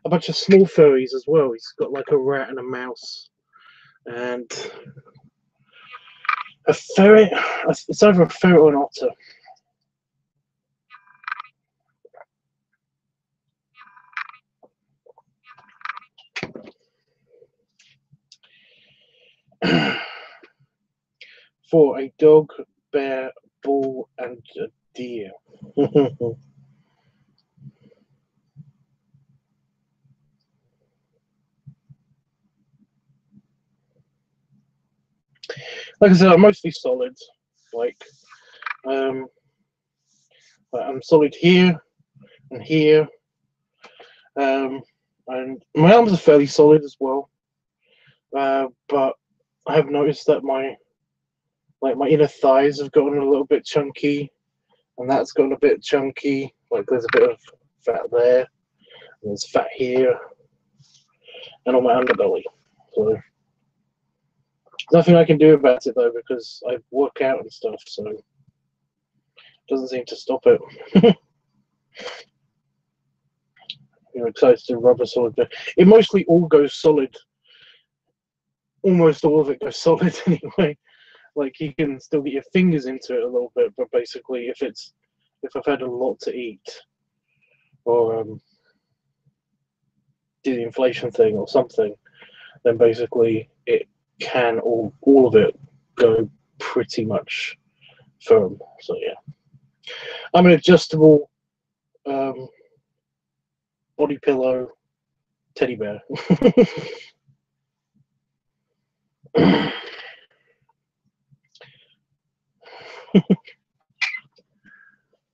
bunch of small furries as well. He's got like a rat and a mouse, and a ferret. It's either a ferret or an otter. For a dog, bear, bull, and a deer. Like I said, I'm mostly solid. Like, I'm solid here and here, and my arms are fairly solid as well. But I have noticed that my inner thighs have gotten a little bit chunky, and that's gotten a bit chunky. Like, there's a bit of fat there, and there's fat here, and on my underbelly. So nothing I can do about it though, because I work out and stuff, so it doesn't seem to stop it. you're excited to rub a solid bed. It mostly all goes solid. Almost all of it goes solid anyway. Like you can still get your fingers into it a little bit, but basically if I've had a lot to eat or do the inflation thing or something, then basically it can all of it go pretty much firm. So yeah, I'm an adjustable body pillow teddy bear.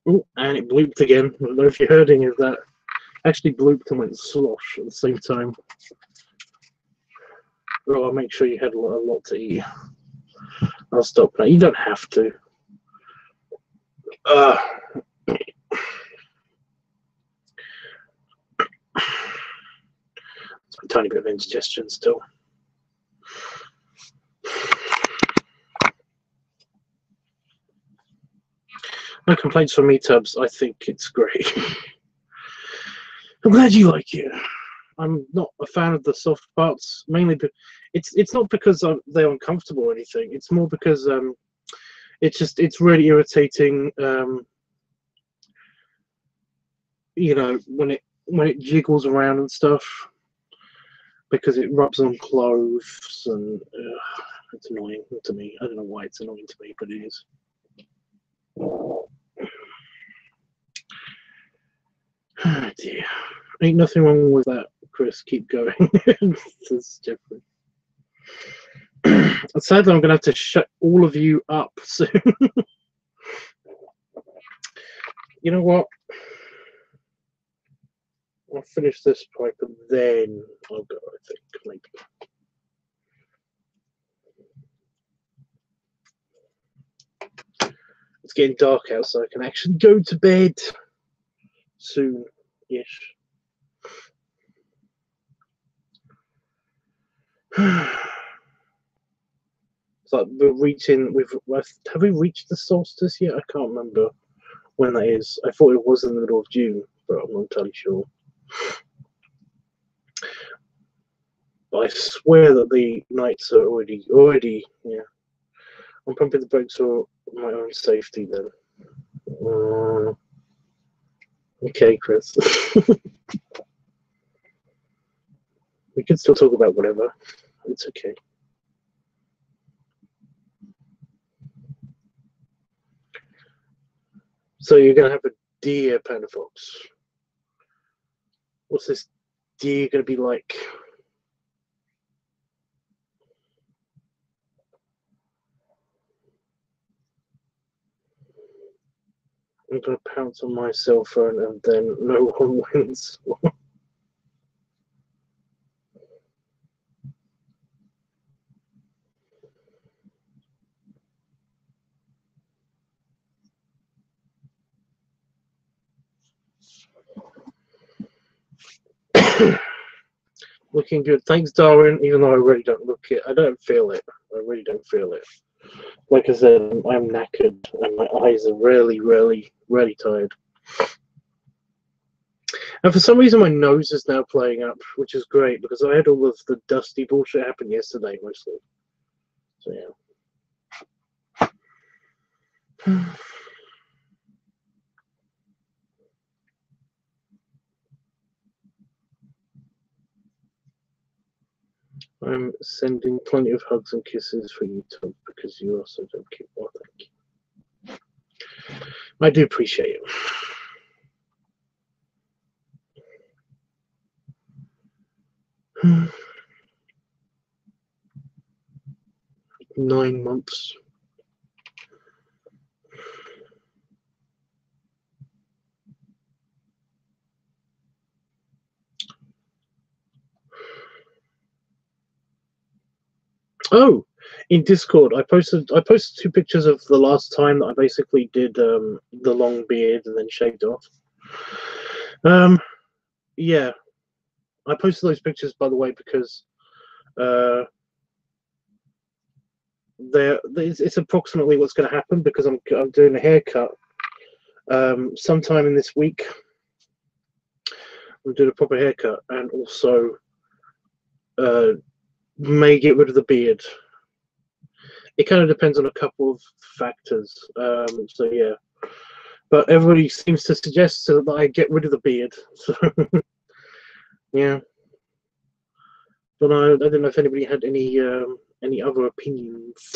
Oh, and it blooped again. I don't know if you heard any of that. Actually blooped and went slosh at the same time. Oh, I'll make sure you had a lot to eat. I'll stop now. You don't have to. It's a tiny bit of indigestion still. No complaints from me, Tubbs. I think it's great. I'm glad you like it. I'm not a fan of the soft parts, mainly it's not because they're uncomfortable or anything. It's more because it's really irritating. You know, when it jiggles around and stuff, because it rubs on clothes and it's annoying to me. I don't know why it's annoying to me, but it is. Oh dear. Ain't nothing wrong with that, Chris. Keep going. This is Jeffrey. Sadly, I'm going to have to shut all of you up soon. You know what? I'll finish this pipe and then I'll go, I think, maybe. It's getting dark out, so I can actually go to bed soon-ish. It's like we're reaching. Have we reached the solstice yet? I can't remember when that is. I thought it was in the middle of June, but I'm not entirely sure. But I swear that the nights are already. Yeah, I'm pumping the brakes for my own safety then. Okay, Chris. We can still talk about whatever. It's okay. So you're going to have a deer, Panda Fox. What's this deer going to be like? I'm going to pounce on my cell phone and then no one wins. Looking good. Thanks, Darwin, even though I really don't look it. I don't feel it. I really don't feel it. Like I said, I'm knackered and my eyes are really tired. And for some reason my nose is now playing up, which is great because I had all of the dusty bullshit happen yesterday mostly. So yeah. I'm sending plenty of hugs and kisses for you, Tom, because you also don't keep well, thank you. I do appreciate it. Nine months. Oh, in Discord, I posted 2 pictures of the last time that I basically did the long beard and then shaved off. Yeah, I posted those pictures, by the way, because it's approximately what's going to happen because I'm doing a haircut sometime in this week. do a proper haircut, and also may get rid of the beard. It kind of depends on a couple of factors. So yeah, but everybody seems to suggest that I get rid of the beard. So yeah, but I don't know if anybody had any other opinions.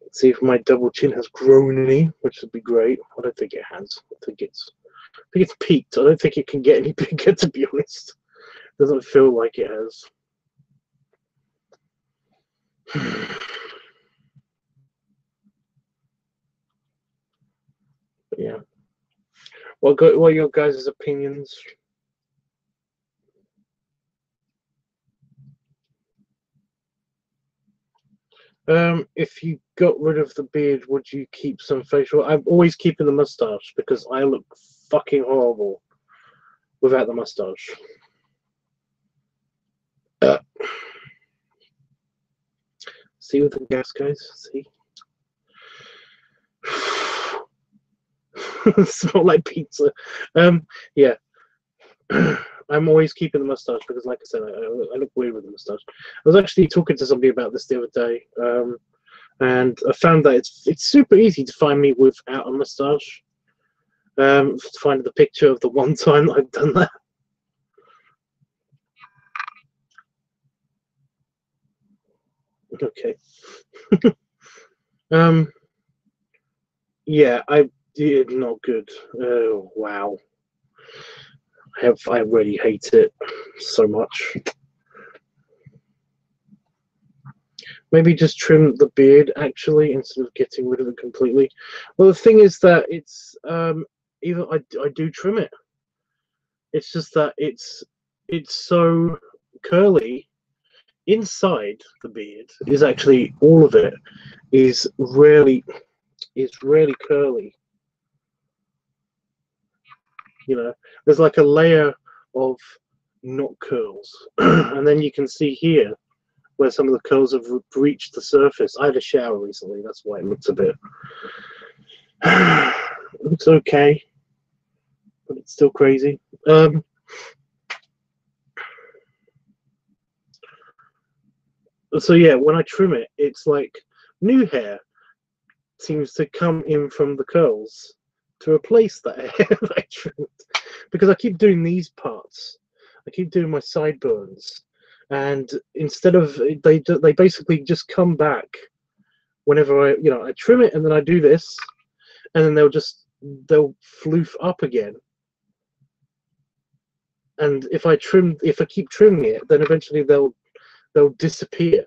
Let's see if my double chin has grown any, which would be great. I don't think it has. I think it's peaked. I don't think it can get any bigger, to be honest. Doesn't feel like it has. But yeah. What are your guys' opinions? If you got rid of the beard, would you keep some facial? I'm always keeping the mustache because I look fucking horrible without the mustache. See with the gas, guys? See? Smell like pizza. Yeah. I'm always keeping the mustache because, like I said, I look weird with the mustache. I was actually talking to somebody about this the other day, and I found that it's super easy to find me without a mustache. To find the picture of the one time that I've done that. Okay. Yeah, I did not good. Oh wow. I really hate it so much. Maybe just trim the beard actually instead of getting rid of it completely. Well, the thing is that it's even I do trim it. It's just that it's so curly inside the beard. Is actually all of it is really curly. You know, there's like a layer of not curls, and then you can see here where some of the curls have reached the surface. I had a shower recently, that's why it looks a bit. It looks okay, but it's still crazy. So yeah, when I trim it, it's like new hair seems to come in from the curls to replace that hair that I trimmed, because I keep doing these parts. I keep doing my sideburns, and instead of they basically just come back whenever I trim it, and then I do this, and then they'll floof up again. And if I keep trimming it, then eventually they'll disappear,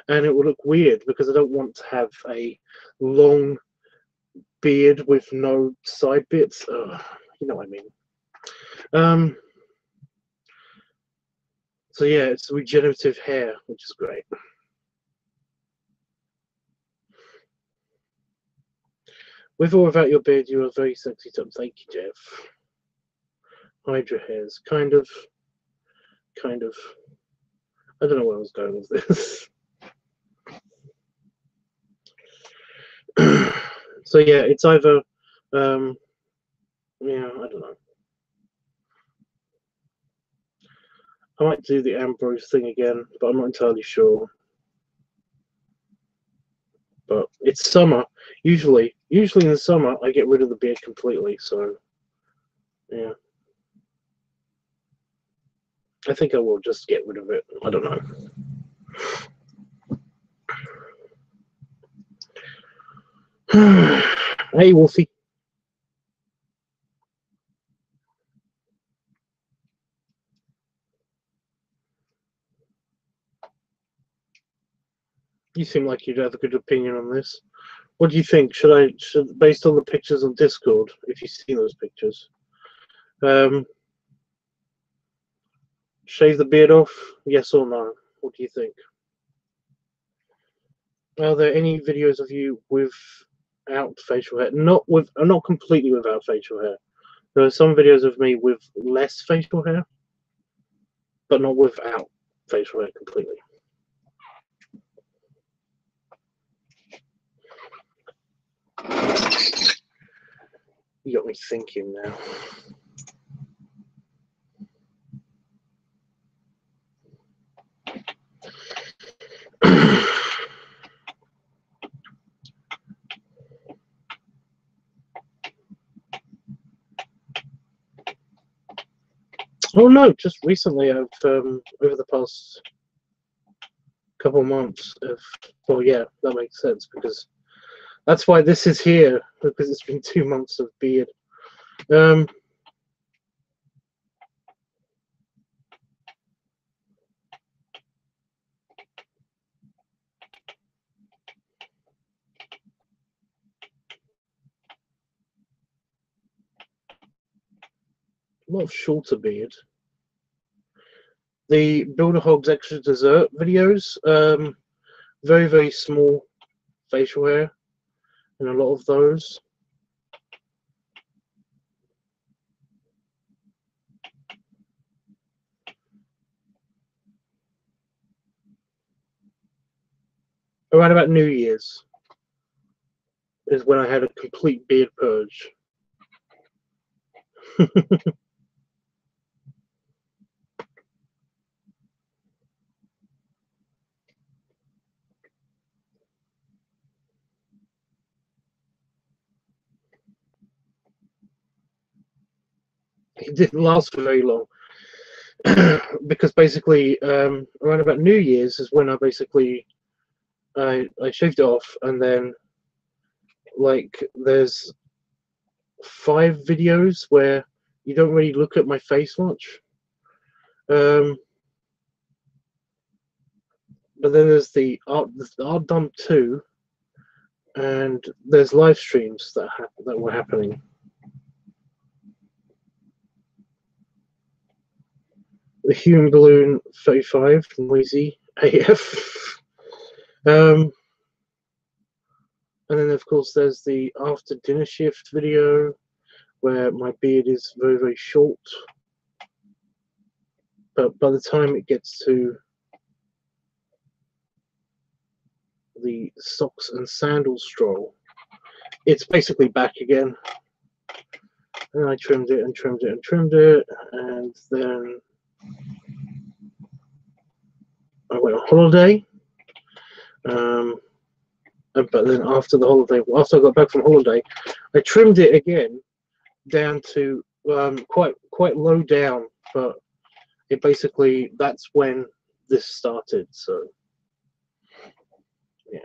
and it will look weird because I don't want to have a long beard with no side bits. You know what I mean. So yeah, it's regenerative hair, which is great. With or without your beard, you are very sexy, Tom. Thank you, Jeff. Hide your hairs. Kind of. I don't know where I was going with this. So yeah, it's either yeah, I don't know. I might do the Ambrose thing again, but I'm not entirely sure. But it's summer. Usually in the summer, I get rid of the beard completely. So yeah, I think I will just get rid of it. I don't know. Hey, Wolfie. You seem like you'd have a good opinion on this. What do you think? Should based on the pictures on Discord, if you see those pictures, shave the beard off? Yes or no? What do you think? Are there any videos of you without facial hair? Not completely without facial hair. There are some videos of me with less facial hair, but not without facial hair completely. You got me thinking now. Oh no, just recently I've over the past couple of months of, well yeah, that makes sense because that's why this is here, because it's been 2 months of beard. A lot of shorter beard. The Builder Hogs Extra Dessert videos, very, very small facial hair in a lot of those. Around about New Year's is when I had a complete beard purge. It didn't last for very long because basically around about New Year's is when I basically I shaved it off, and then like there's 5 videos where you don't really look at my face much. But then there's the art dump 2, and there's live streams that were happening. The Human Balloon 35, noisy AF. And then of course there's the after dinner shift video where my beard is very, very short. But by the time it gets to the socks and sandals stroll, it's basically back again. And I trimmed it and trimmed it and trimmed it, and then I went on holiday. But then after the holiday, after I got back from holiday, I trimmed it again down to quite low down. But it basically, that's when this started. So yeah.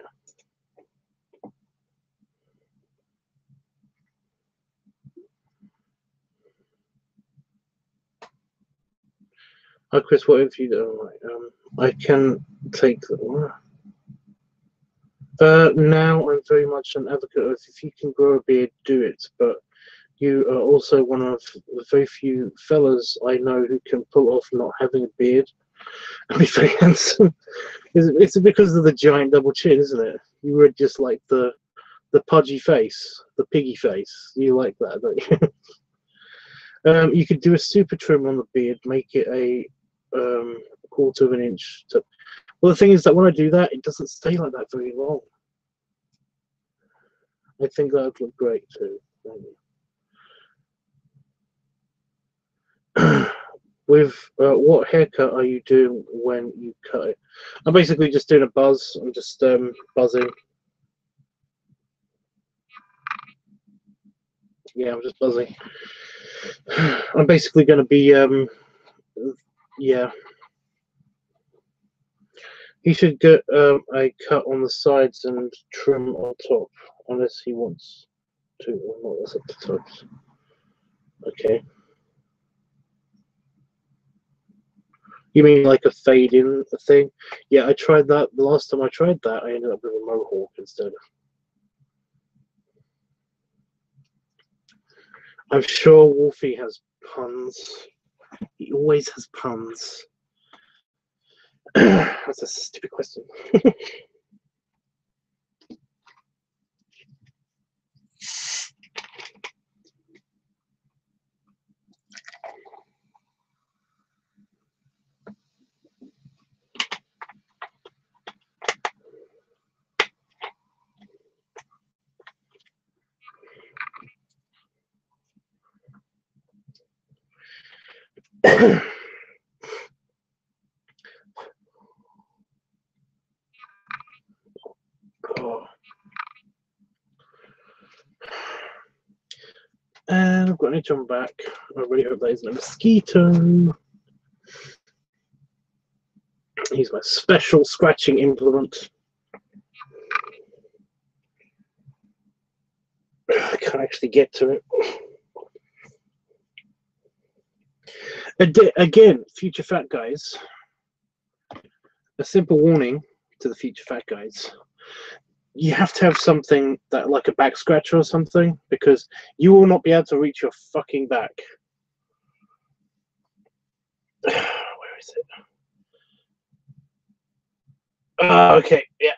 Hi Chris, what have you done? I can take the. Now I'm very much an advocate of, if you can grow a beard, do it. But you are also one of the very few fellas I know who can pull off not having a beard and be very handsome. It's because of the giant double chin, isn't it? You were just like the pudgy face, the piggy face. You like that, don't you? You could do a super trim on the beard, make it a 1/4 of an inch. Well, the thing is that when I do that, it doesn't stay like that very long. I think that would look great too. With what haircut are you doing when you cut it? I'm basically just doing a buzz. I'm just buzzing. Yeah, I'm just buzzing. I'm basically going to be yeah. He should get a cut on the sides and trim on top, unless he wants to, or not. That's up to tops. Okay. You mean like a fade in thing? Yeah, I tried that. The last time I tried that, I ended up with a mohawk instead. I'm sure Wolfie has puns. He always has puns. That's a stupid question. Oh. And I've got an itch on my back. I really hope that isn't a mosquito. Use my special scratching implement. I can't actually get to it. Again, future fat guys, a simple warning to the future fat guys. You have to have something that, like a back scratcher or something, because you will not be able to reach your fucking back. Where is it? Okay, yeah.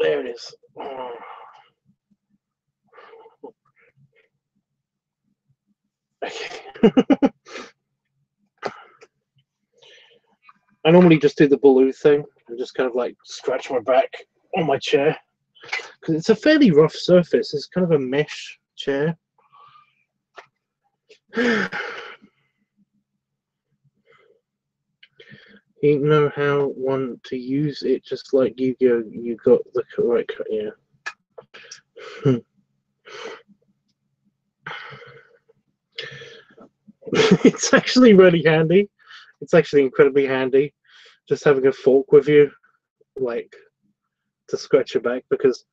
There it is. Okay. I normally just do the balloonie thing and just kind of like scratch my back on my chair, because it's a fairly rough surface. It's kind of a mesh chair. You know how one to use it, just like you got the correct, yeah. It's actually really handy. It's actually incredibly handy, just having a fork with you, like, to scratch your back, because,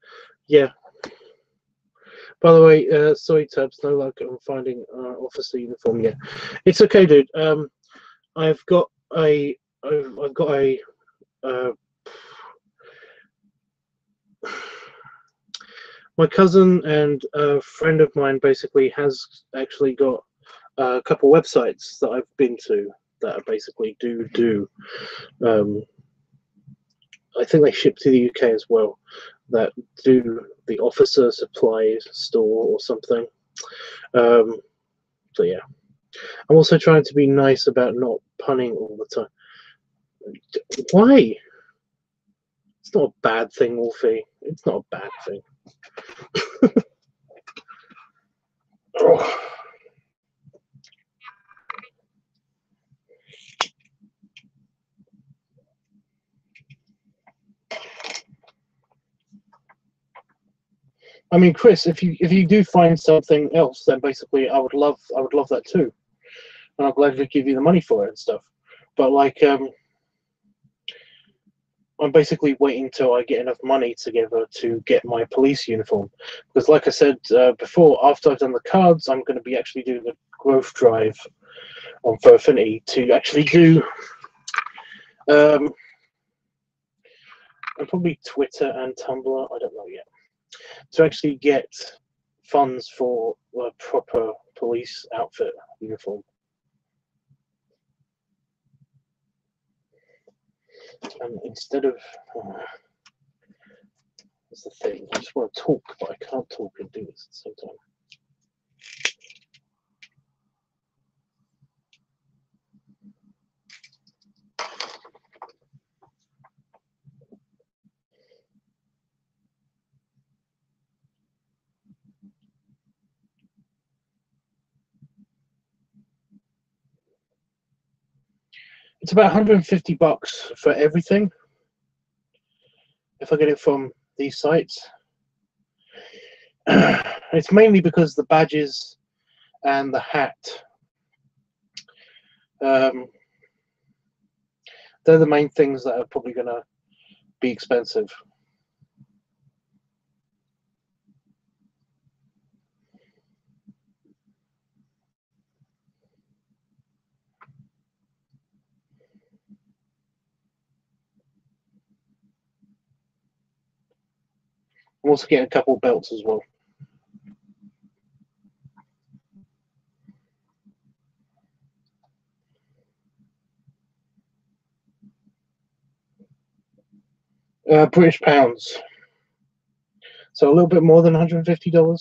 yeah. By the way, sorry, Tubbs, no luck on finding officer uniform yet. It's okay, dude. I've got a my cousin and a friend of mine basically has actually got a couple websites that I've been to that are basically do I think they ship to the UK as well, that do the officer supply store or something. So yeah, I'm also trying to be nice about not punning all the time. Why? It's not a bad thing, Wolfie. It's not a bad thing. Oh. I mean, Chris, if you do find something else, then basically I would love that too, and I'm glad to give you the money for it and stuff. But like, I'm basically waiting till I get enough money together to get my police uniform, because like I said before, after I've done the cards, I'm going to be actually doing a growth drive on Furfinity to actually do, and probably Twitter and Tumblr. I don't know yet. To actually get funds for a proper police outfit uniform. And instead of, that's the thing, I just want to talk, but I can't talk and do this at the same time. It's about $150 for everything, if I get it from these sites. It's mainly because the badges and the hat, they're the main things that are probably going to be expensive. I'm also getting a couple of belts as well. British pounds. So a little bit more than $150.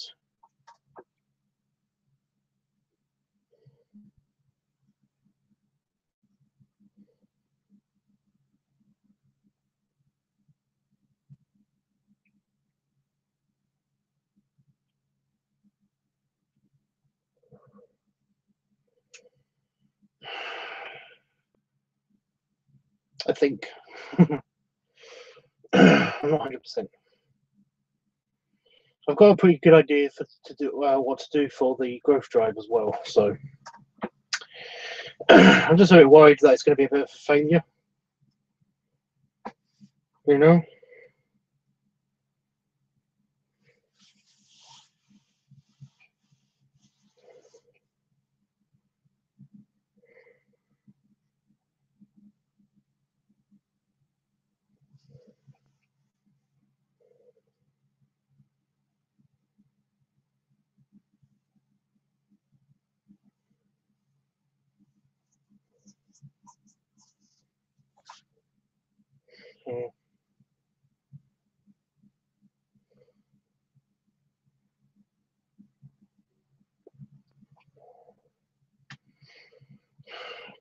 think. I'm not 100%. I've got a pretty good idea to do what to do for the growth drive as well. So I'm just a bit worried that it's going to be a bit of a failure. You know.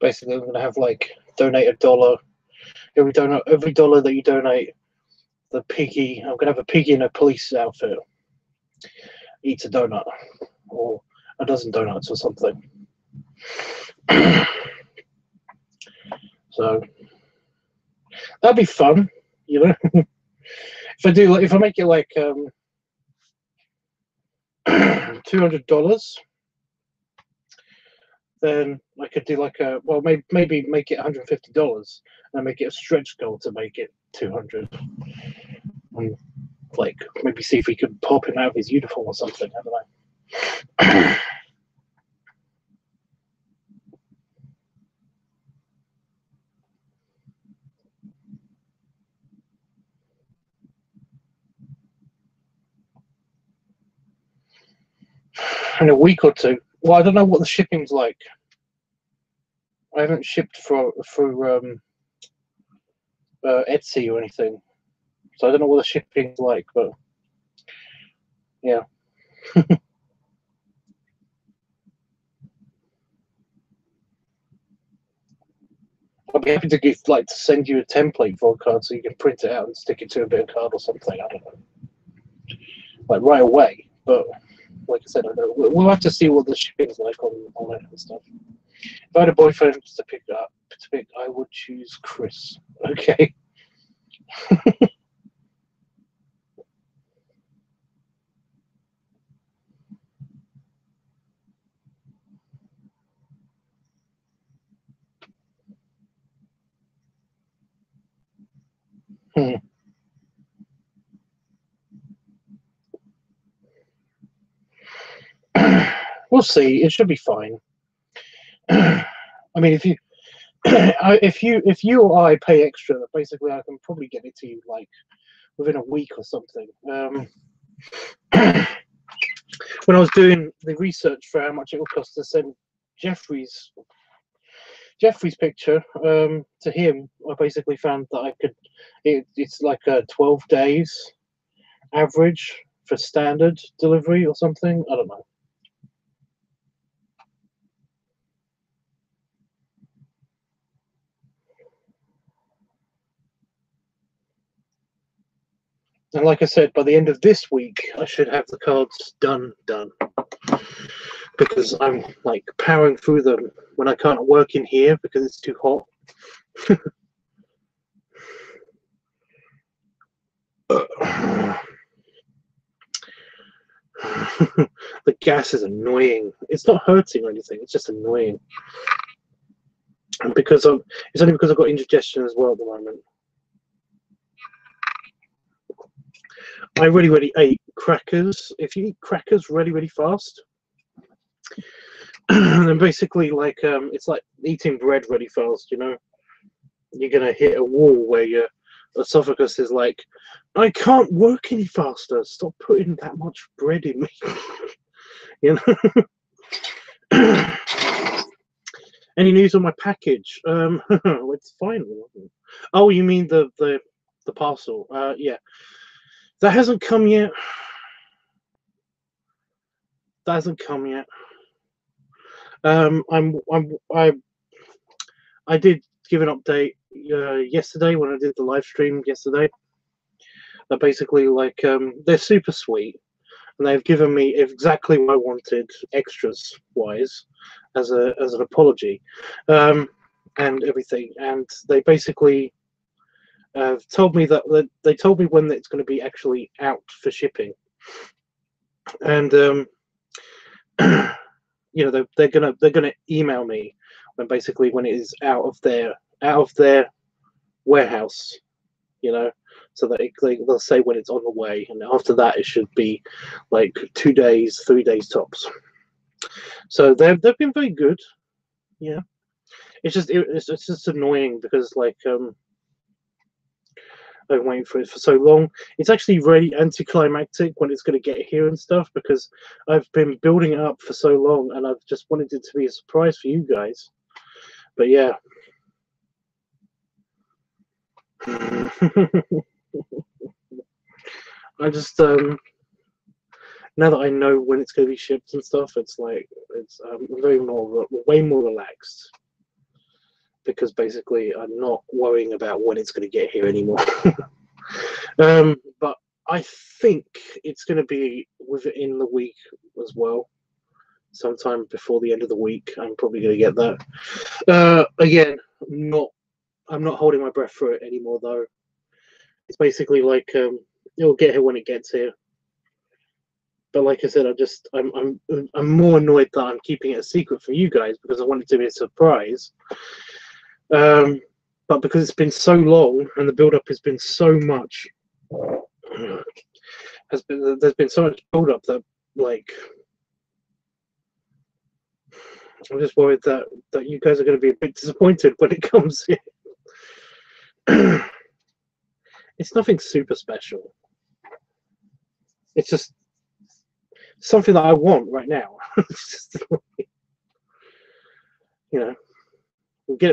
Basically, I'm going to have like donate $1 every dollar that you donate. The piggy, I'm going to have a piggy in a police outfit eats a donut or a dozen donuts or something. So that'd be fun, you know. If I make it like $200, then I could do like maybe make it $150 and make it a stretch goal to make it 200, and like maybe see if we could pop him out of his uniform or something. I don't know. In a week or two. Well, I don't know what the shipping's like. I haven't shipped through Etsy or anything, so I don't know what the shipping's like. But yeah. I'd be happy to send you a template for a card so you can print it out and stick it to a bit of card or something. I don't know, like right away. But like I said, I don't know. We'll have to see what the shipping's like on it and stuff. If I had a boyfriend to pick, I would choose Chris. Okay. We'll see. It should be fine. I mean, if you or I pay extra, basically I can probably get it to you like within a week or something. When I was doing the research for how much it would cost to send Jeffrey's picture to him, I basically found that I could. It's like 12 days average for standard delivery or something. I don't know. And like I said, by the end of this week, I should have the cards done. Because I'm like powering through them when I can't work in here because it's too hot. The gas is annoying. It's not hurting or anything. It's just annoying. And it's only because I've got indigestion as well at the moment. I really ate crackers. If you eat crackers really fast, then basically like it's like eating bread really fast. You know, you're gonna hit a wall where your esophagus is like, I can't work any faster. Stop putting that much bread in me. You know. Any news on my package? It's fine. Oh, you mean the parcel? Yeah. That hasn't come yet. I did give an update yesterday when I did the live stream yesterday. That basically like they're super sweet and they've given me exactly what I wanted, extras wise, as an apology, and everything. And they basically told me that they told me when it's going to be actually out for shipping, and you know, they're gonna email me when basically when it is out of their warehouse, you know, so that they'll say when it's on the way, and after that it should be like 2 days, 3 days tops. So they've been very good. Yeah, it's just annoying because like I've been waiting for it for so long. It's actually really anticlimactic when it's going to get here and stuff, because I've been building it up for so long and I've just wanted it to be a surprise for you guys. But yeah. I just now that I know when it's going to be shipped and stuff, it's like it's way more relaxed, because basically I'm not worrying about when it's going to get here anymore. But I think it's going to be within the week as well. Sometime before the end of the week, I'm probably going to get that. Again, I'm not holding my breath for it anymore, though. It's basically like it'll get here when it gets here. But like I said, I'm more annoyed that I'm keeping it a secret for you guys, because I want it to be a surprise. But because it's been so long and the build-up has been so much, there's been so much build-up that like I'm just worried that you guys are going to be a bit disappointed when it comes in. It's nothing super special. It's just something that I want right now. It's just, you know,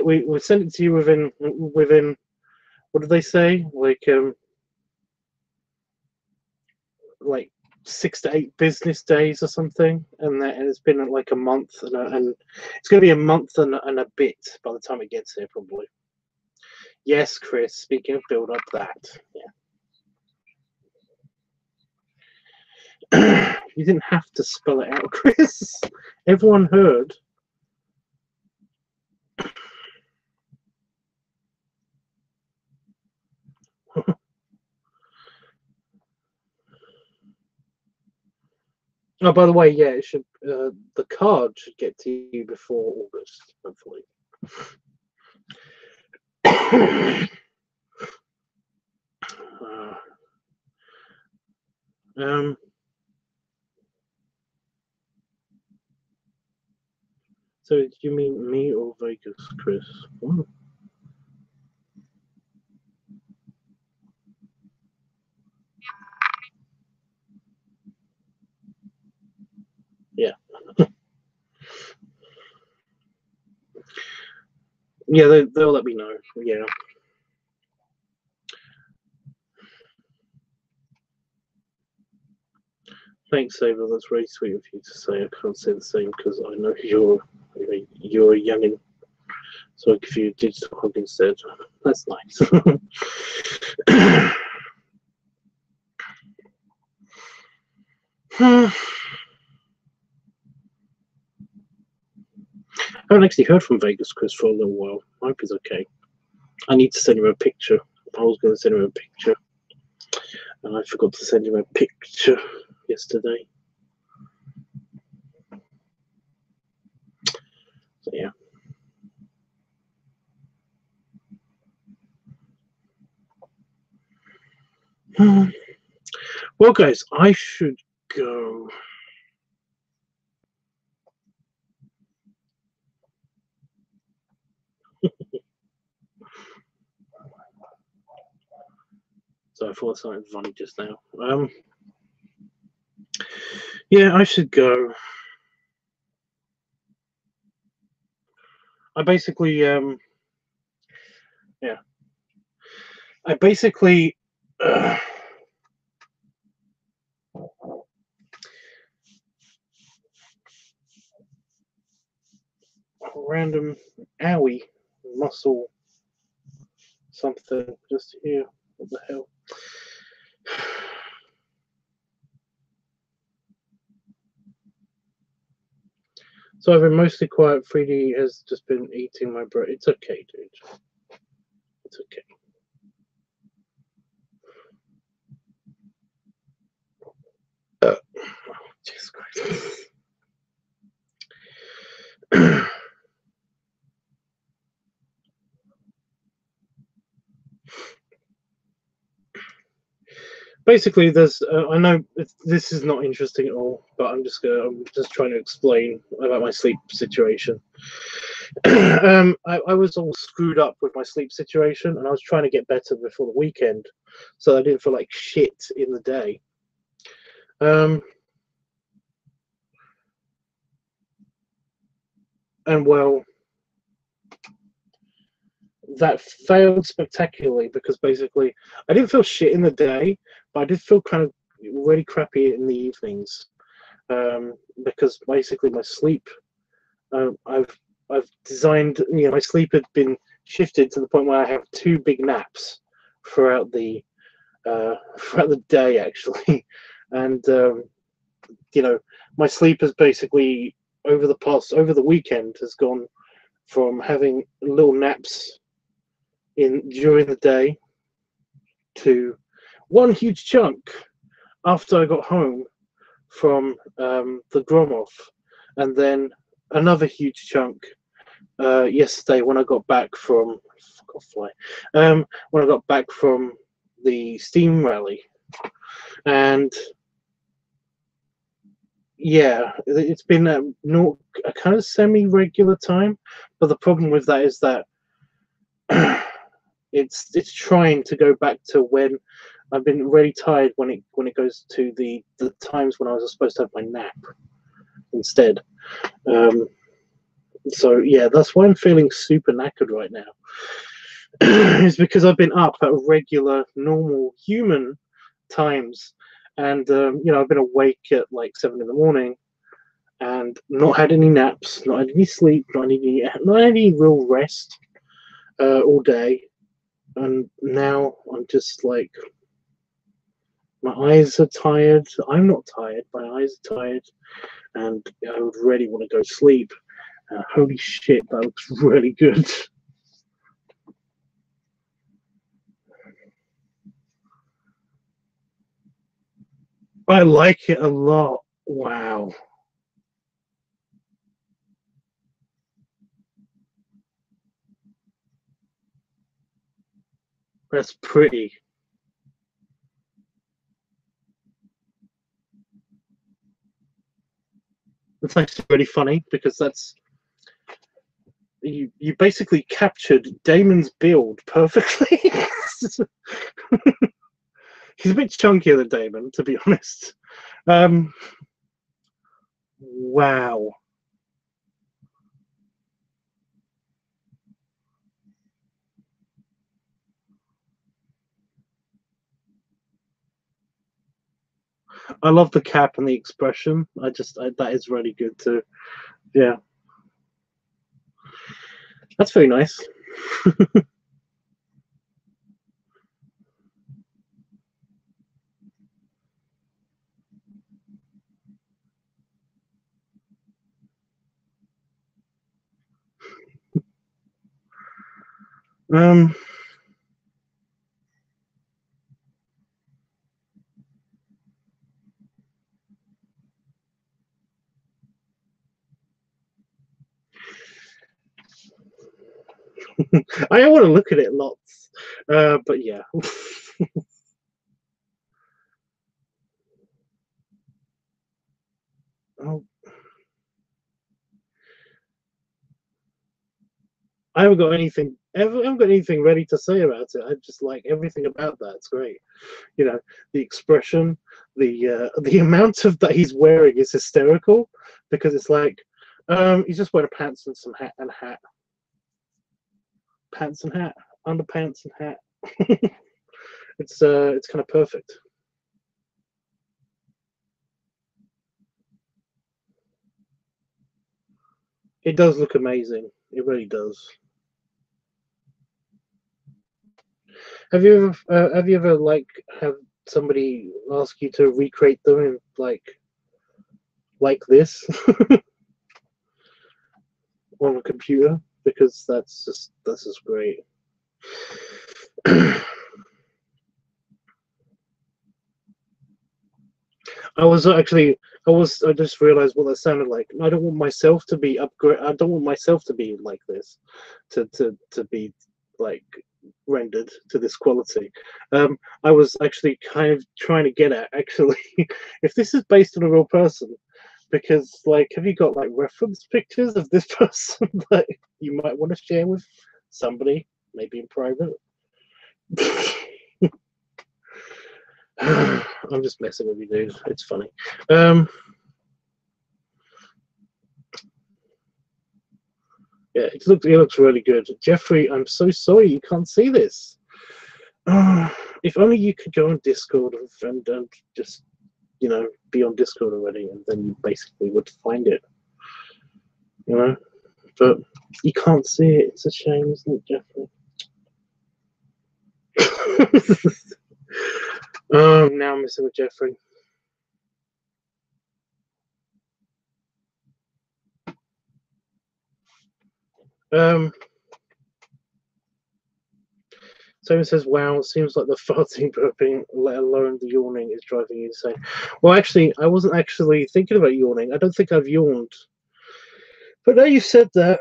we send it to you within what did they say, like 6 to 8 business days or something, and it's been like a month, and it's going to be a month and a bit by the time it gets here, probably. Yes, Chris, speaking of build up, that, yeah. You didn't have to spell it out, Chris. Everyone heard. Oh, by the way, yeah, it should. The card should get to you before August, hopefully. So, do you mean me or Vegas, Chris? Oh. Yeah. Yeah, they'll let me know. Yeah. Thanks, Saber. That's very sweet of you to say. I can't say the same because I know you're a youngin'. So I'll give you a digital hug instead. That's nice. I haven't actually heard from Vegas Chris for a little while. I hope he's okay. I need to send him a picture. I was going to send him a picture, and I forgot to send him a picture yesterday. So yeah. Well, guys, I should go. So I thought something funny just now. Yeah, I should go. I basically, yeah. I basically. Random owie muscle something just here. What the hell? So I've been mostly quiet. 3D has just been eating my brain. It's okay, dude. It's okay. Basically, there's I know this is not interesting at all, but I'm just trying to explain about my sleep situation. I was all screwed up with my sleep situation, and I was trying to get better before the weekend, so I didn't feel like shit in the day. And well, that failed spectacularly because basically I didn't feel shit in the day, but I did feel kind of really crappy in the evenings, because basically my sleep, I've designed, you know, my sleep had been shifted to the point where I have 2 big naps throughout the day actually, and you know, my sleep has basically over the weekend has gone from having little naps during the day to one huge chunk after I got home from the Gromov, and then another huge chunk yesterday when I got back from when I got back from the Steam rally, and yeah, it's been a kind of semi-regular time, but the problem with that is that it's trying to go back to when I've been really tired when it goes to the times when I was supposed to have my nap instead. So yeah, that's why I'm feeling super knackered right now. It's because I've been up at regular, normal human times, and you know, I've been awake at like 7 in the morning, and not had any naps, not had any sleep, not had any real rest all day, and now I'm just like, my eyes are tired. I'm not tired. My eyes are tired, and I would really want to go to sleep. Holy shit, that looks really good. I like it a lot. Wow. That's pretty. That's actually really funny because you basically captured Damon's build perfectly. He's a bit chunkier than Damon, to be honest. Wow. I love the cap and the expression. That is really good too. Yeah. That's very nice. I want to look at it lots, but yeah. Oh, I haven't got anything. I haven't got anything ready to say about it. I just like everything about that. It's great. You know, the expression, the amount of that he's wearing is hysterical because it's like, he's just wearing pants and some hat and a hat, pants and hat, underpants and hat. It's kind of perfect. It does look amazing. It really does. Have you ever like have somebody ask you to recreate them in like this on a computer? Because that's just great. I was actually I just realized what that sounded like. I don't want myself to be upgrade. I don't want myself to be like this, to be like rendered to this quality. I was actually kind of trying to get at actually if this is based on a real person, because like, have you got like reference pictures of this person that you might want to share with somebody, maybe in private? I'm just messing with you, dude. It's funny. Yeah, it looks really good. Jeffrey, I'm so sorry you can't see this. If only you could go on Discord and just, you know, be on Discord already, and then you basically would find it. You know, but you can't see it. It's a shame, isn't it, Jeffrey? Now I'm messing with Jeffrey. Someone says, wow, it seems like the farting, burping, let alone the yawning, is driving you insane. Well, actually, I wasn't actually thinking about yawning. I don't think I've yawned. But now you said that.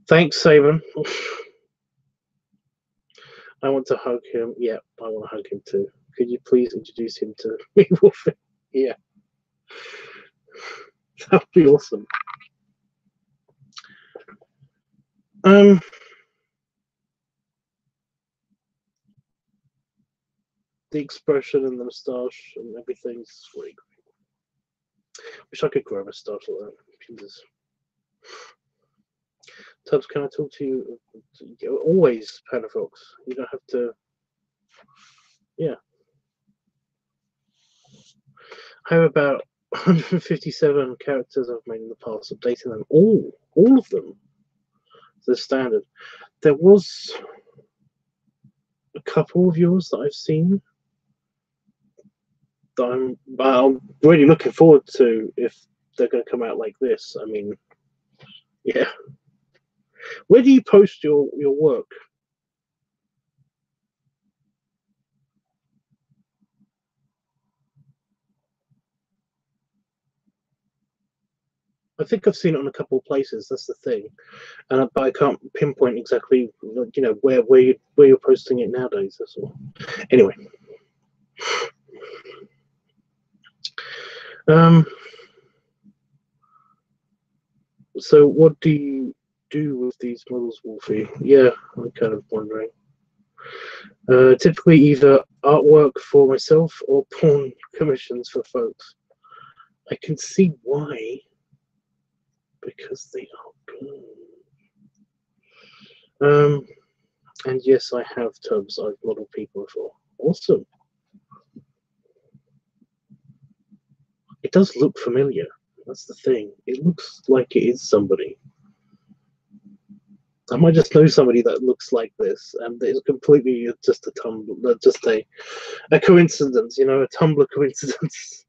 Thanks, Saban. I want to hug him. Yeah, I want to hug him too. Could you please introduce him to me, Wolfie? Yeah. That would be awesome. The expression and the moustache and everything's really great. Wish I could grow a moustache like that. Jesus. Tubbs, can I talk to you? Always, Panafox. You don't have to. Yeah. I have about 157 characters I've made in the past, updating them all of them to the standard. There was a couple of yours that I've seen that I'm really looking forward to if they're going to come out like this. I mean, yeah. Where do you post your work? I think I've seen it on a couple of places. That's the thing, but I can't pinpoint exactly, you know, where you're posting it nowadays. That's all. Anyway, so what do you do with these models, Wolfie? Yeah, I'm kind of wondering. Typically, either artwork for myself or porn commissions for folks. I can see why. Because they are good. And yes, I have Tubbs. I've modeled people before. Awesome. It does look familiar. That's the thing. It looks like it is somebody. I might just know somebody that looks like this, and it's completely just a Tumblr, just a coincidence, you know, a Tumblr coincidence.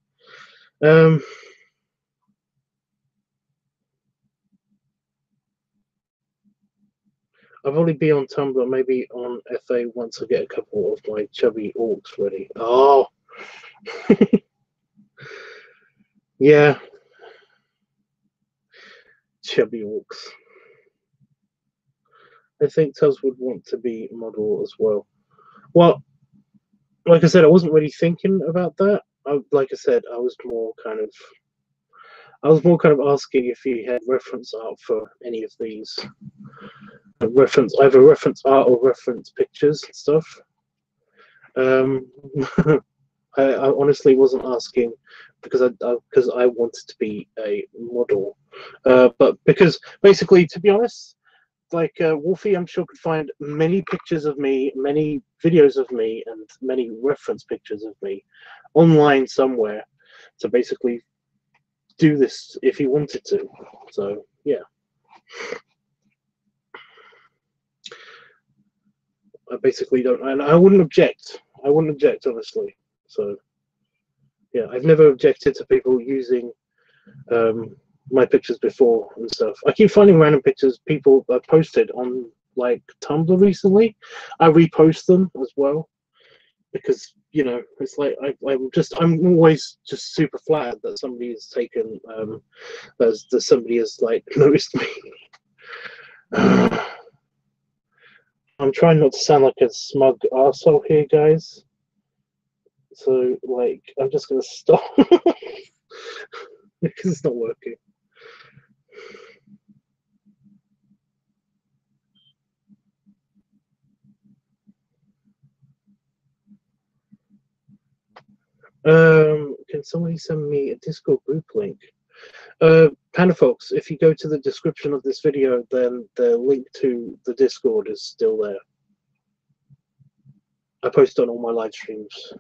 I've only been on Tumblr, maybe on FA once I get a couple of my chubby orcs ready. Oh, yeah, chubby orcs. I think Tubbs would want to be model as well. Well, like I said, I wasn't really thinking about that. Like I said, I was more kind of asking if he had reference art for any of these. Either reference art or reference pictures and stuff. I honestly wasn't asking because I wanted to be a model, but because basically, to be honest, like Wolfie, I'm sure could find many pictures of me, many videos of me, and many reference pictures of me online somewhere to basically do this if he wanted to. So yeah. I basically don't, and I wouldn't object. I wouldn't object, honestly. So, yeah, I've never objected to people using my pictures before and stuff. I keep finding random pictures people have posted on like Tumblr recently. I repost them as well because, you know, it's like I'm always just super flattered that somebody has taken that somebody has like noticed me. I'm trying not to sound like a smug arsehole here, guys. So, like, I'm just gonna stop because it's not working. Can somebody send me a Discord group link? Panda Fox, if you go to the description of this video, then the link to the Discord is still there. I post on all my live streams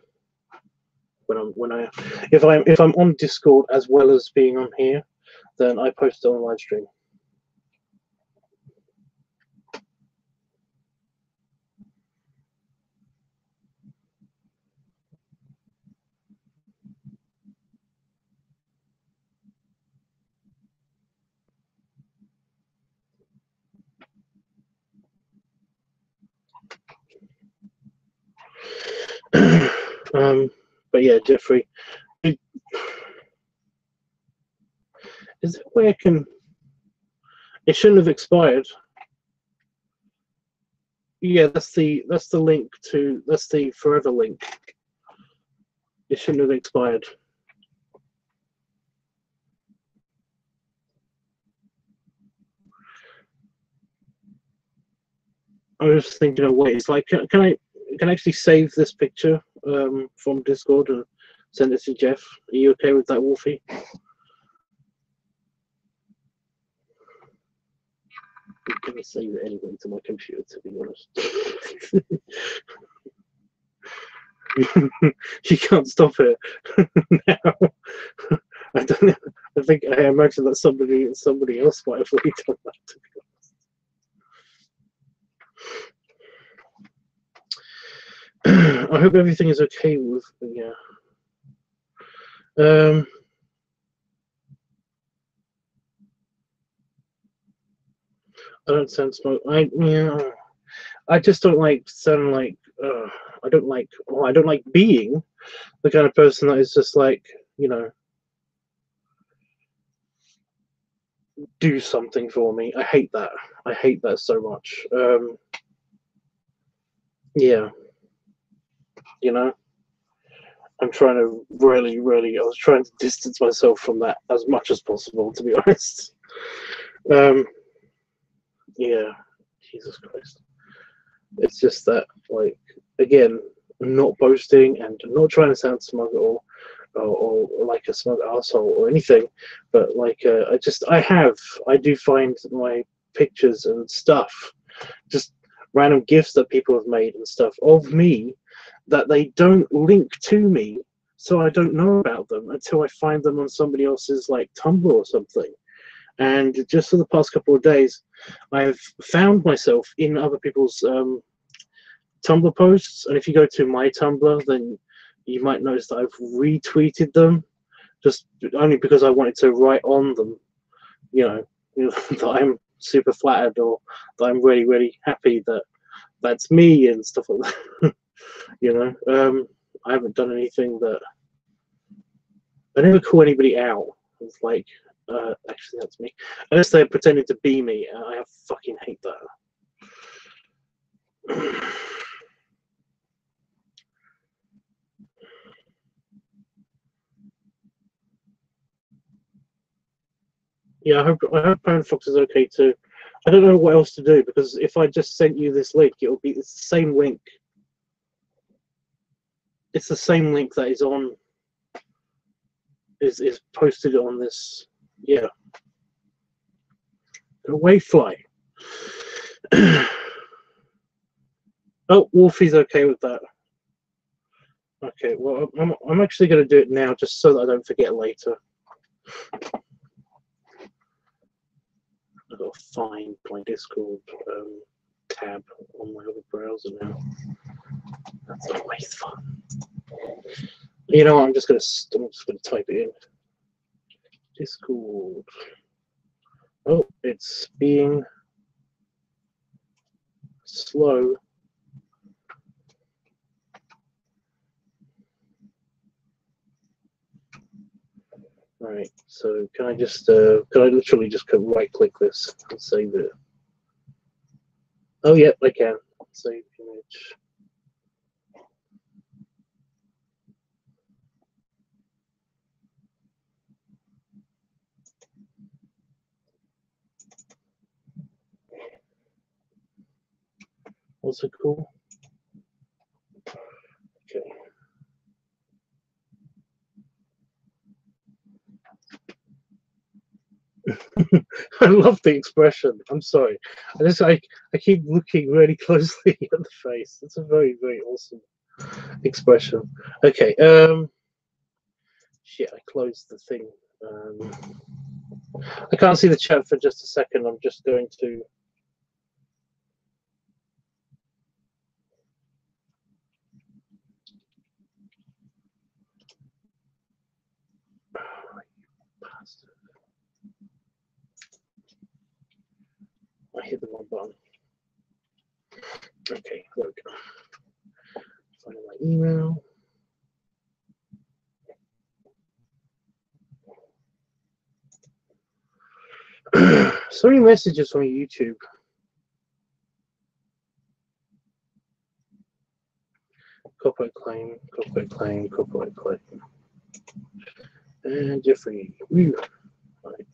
if I'm on Discord as well as being on here, then I post it on live stream. But yeah, Jeffrey, is there a way I can? It shouldn't have expired. Yeah, that's the link to, that's the forever link. It shouldn't have expired. I was thinking of ways, like, can I actually save this picture from Discord and send it to Jeff? Are you okay with that, Wolfie? I'm gonna save it anyway to my computer, to be honest. You can't stop it now. I don't know. I imagine that somebody else might have already done that, to be honest. I hope everything is okay with, yeah. I don't sound smoke. I just don't like sounding like. I don't like. Well, I don't like being the kind of person that is just like, you know, do something for me. I hate that. I hate that so much. Yeah. You know, I'm trying to really. I was trying to distance myself from that as much as possible, to be honest. Yeah. Jesus Christ. It's just that, like, again, not boasting and not trying to sound smug or like a smug asshole or anything, but like I do find my pictures and stuff, just random gifs that people have made and stuff of me, that they don't link to me, so I don't know about them until I find them on somebody else's like Tumblr or something. And just for the past couple of days, I've found myself in other people's Tumblr posts, and if you go to my Tumblr, then you might notice that I've retweeted them, just only because I wanted to write on them, you know that I'm super flattered, or that I'm really happy that that's me and stuff like that. I haven't done anything that I never call anybody out. It's like, actually, that's me. Unless they're pretending to be me, I fucking hate that. Yeah, I hope Panda Fox is okay too. I don't know what else to do, because if I just sent you this link, it's the same link. It's the same link that is on is posted on this. Yeah. Go away, fly. Oh, Wolfie's okay with that. Okay, well, I'm actually going to do it now, just so that I don't forget later. I've got to find my Discord tab on my other browser now. That's always fun. You know what, I'm just going to type it in. Discord. Oh, it's being slow. Right, so can I just, can I literally just right click this and save it? Oh, yeah, I can. Save image. What's it called? Okay. I love the expression. I'm sorry. I keep looking really closely at the face. It's a very, very awesome expression. Okay. Shit, I closed the thing. I can't see the chat for just a second. I'm just going to. I hit the wrong button. Okay, there we go. Find my email. So many messages from YouTube. Copyright claim, copyright claim, copyright claim. And Jeffrey. Woo. Right.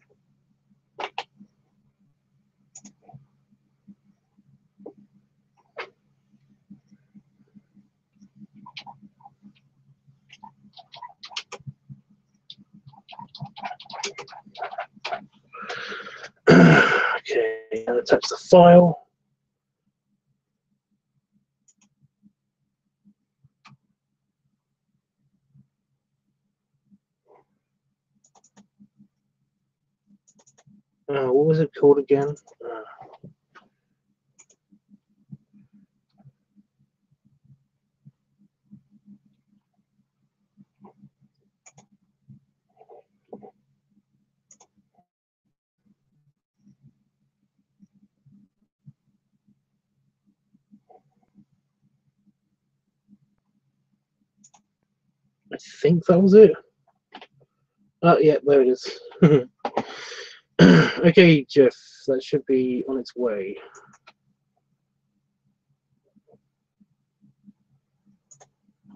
Okay, and attach the file. What was it called again? I think that was it. Oh, yeah, there it is. Okay, Jeff, that should be on its way.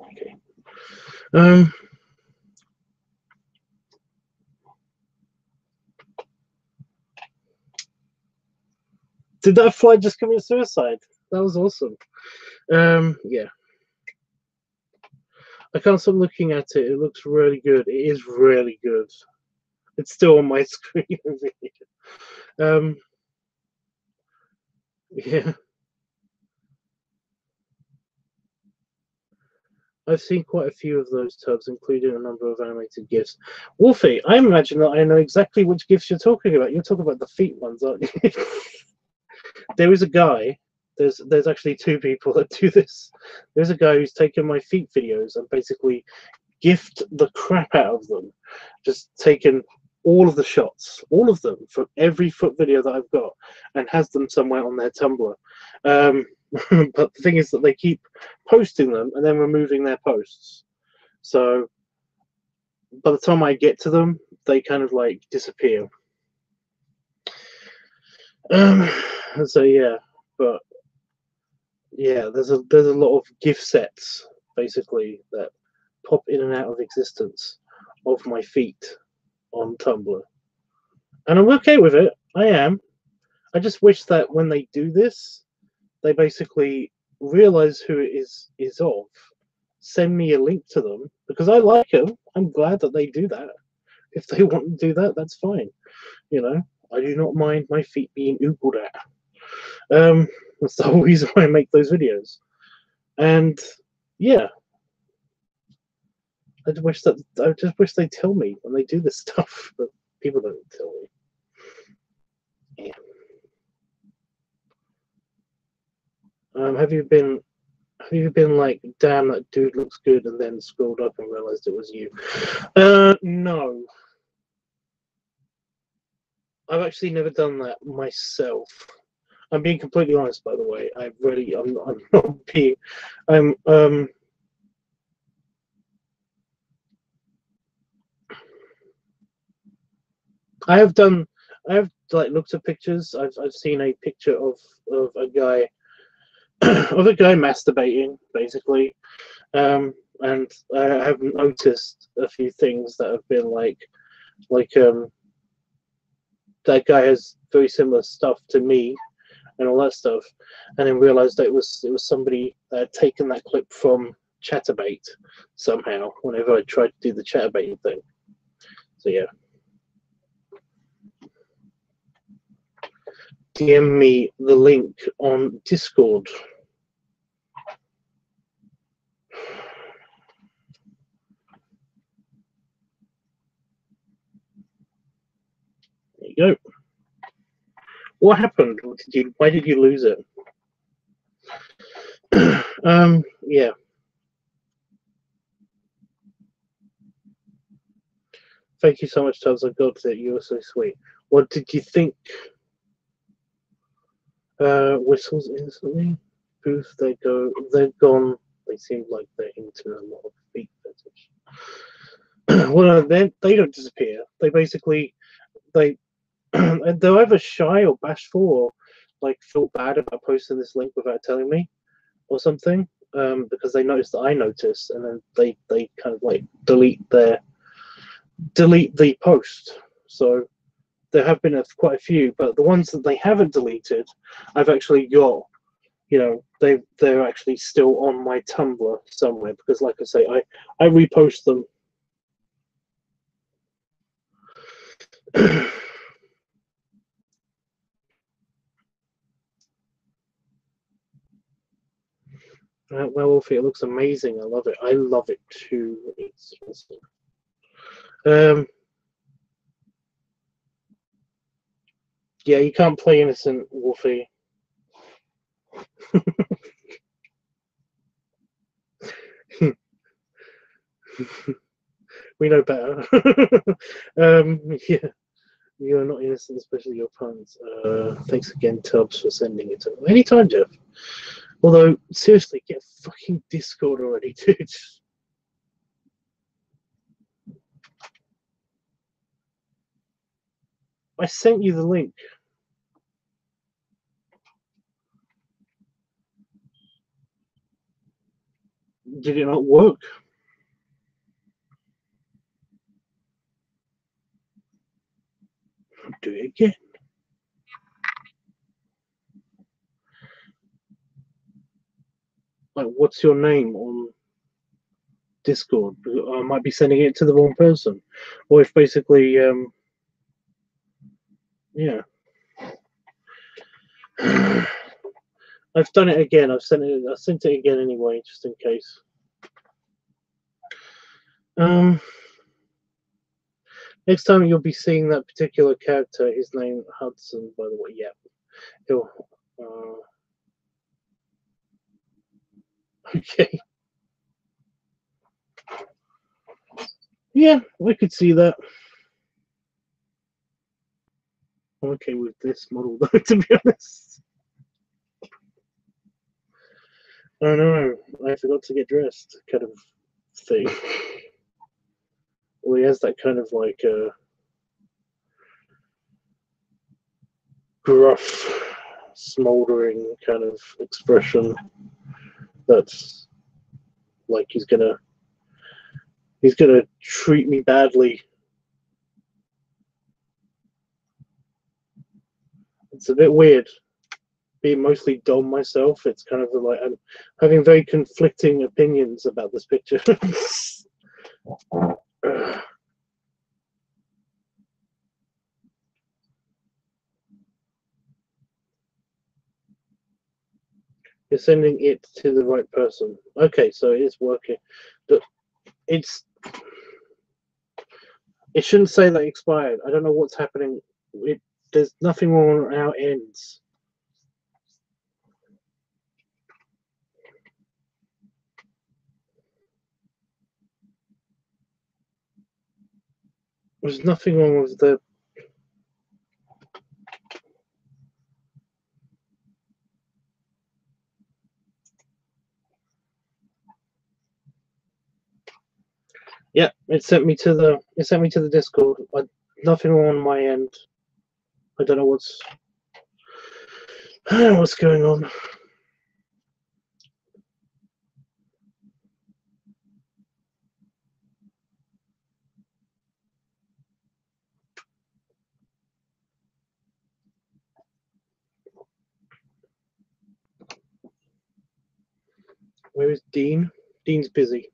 Okay. Did that fly just commit suicide? That was awesome. Yeah. I can't stop looking at it. It looks really good. It is really good. It's still on my screen over here. Yeah. I've seen quite a few of those tubs, including a number of animated GIFs. Wolfie, I imagine that I know exactly which GIFs you're talking about. You're talking about the feet ones, aren't you? There is a guy. There's actually two people that do this. There's a guy who's taken my feet videos and basically gift the crap out of them. Just taken all of the shots, all of them, from every foot video that I've got, and has them somewhere on their Tumblr. But the thing is that they keep posting them and then removing their posts. So by the time I get to them, they kind of like disappear. So yeah, but yeah, there's a lot of gift sets basically that pop in and out of existence of my feet on Tumblr, and I'm okay with it. I am. I just wish that when they do this, they basically realize who it is of, send me a link to them, because I like them. I'm glad that they do that. If they want to do that, that's fine. You know, I do not mind my feet being oogled at. That's the whole reason why I make those videos. And yeah, I just wish they tell me when they do this stuff, but people don't tell me. Yeah. Have you been like, damn, that dude looks good, and then scrolled up and realized it was you? No. I've actually never done that myself. I'm being completely honest, by the way. I'm not being. I have like looked at pictures. I've seen a picture of a guy masturbating, basically, and I have noticed a few things that have been like that guy has very similar stuff to me and all that stuff, and then realized that it was somebody that had taken that clip from Chatterbait somehow. Whenever I tried to do the Chatterbait thing, so yeah. DM me the link on Discord. There you go. What happened? Why did you lose it? Yeah. Thank you so much, Tubbs. I got it. You were so sweet. What did you think? Whistles instantly. Poof, they go. They're gone. They seem like they're into a lot of feet fetish. Well, they don't disappear. They basically they're either shy or bashful, or like feel bad about posting this link without telling me, or something. Because they noticed that I noticed, and then they kind of like delete the post. So there have been quite a few, but the ones that they haven't deleted, I've actually got. You know, they're actually still on my Tumblr somewhere, because, like I say, I repost them. Well, Wolfie, it looks amazing. I love it. I love it too. It's awesome. Yeah, you can't play innocent, Wolfie. We know better. Yeah, you are not innocent, especially your puns. Thanks again, Tubbs, for sending it. Anytime, Jeff. Although, seriously, get fucking Discord already, dude. I sent you the link. Did it not work? Do it again. Like, what's your name on Discord? I might be sending it to the wrong person. Or if basically, yeah. I've done it again. I sent it again anyway, just in case. Next time you'll be seeing that particular character, his name Hudson, by the way. Yeah. He'll, okay. Yeah, I could see that. I'm okay with this model though, to be honest. I know, I forgot to get dressed, kind of thing. Well, he has that kind of like gruff, smoldering kind of expression that's like he's gonna treat me badly. It's a bit weird. Being mostly Dom myself, it's kind of like I'm having very conflicting opinions about this picture. You're sending it to the right person. Okay, so it is working. But it shouldn't say that expired. I don't know what's happening. There's nothing wrong on our ends. There's nothing wrong with the. It sent me to the Discord. Nothing on my end. I don't know what's going on. Where is Dean? Dean's busy.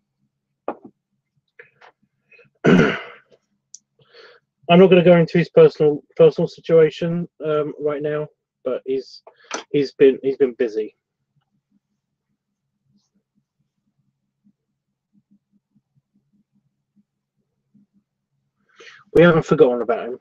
I'm not going to go into his personal situation right now, but he's been busy. We haven't forgotten about him.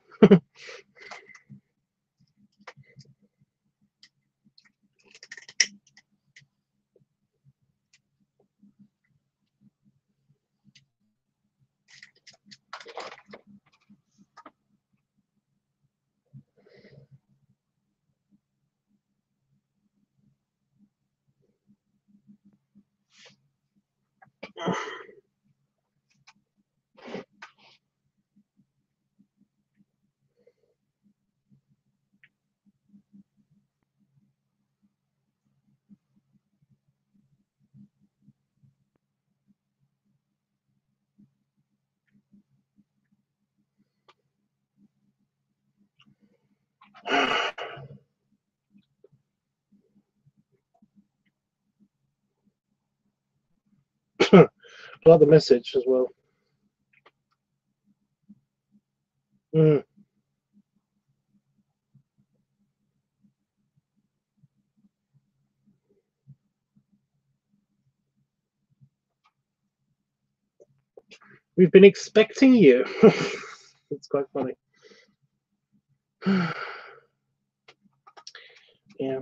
I like the message as well. We've been expecting you. It's quite funny. Yeah.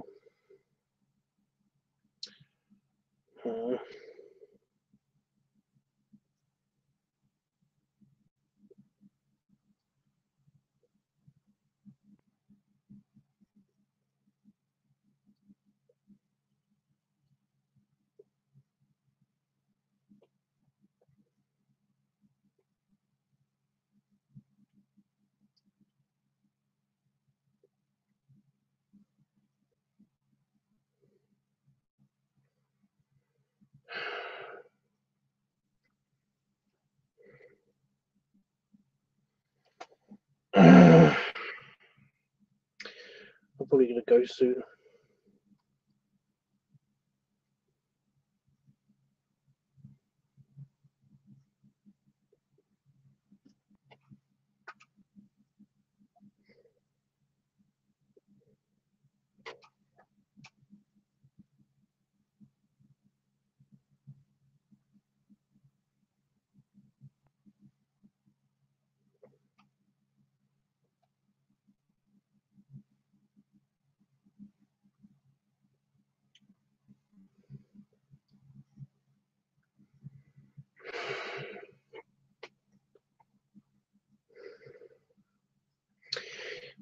I'm probably going to go soon.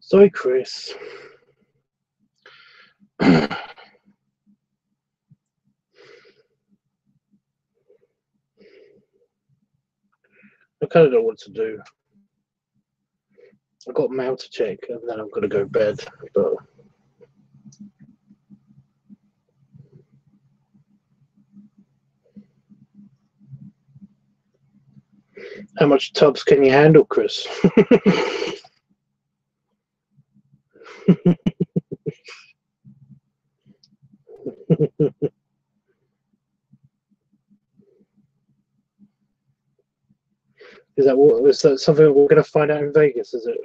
Sorry, Chris. I kind of know what to do. I've got mail to check, and then I'm going to go to bed. But how much tubs can you handle, Chris? Is that something we're going to find out in Vegas? Is it?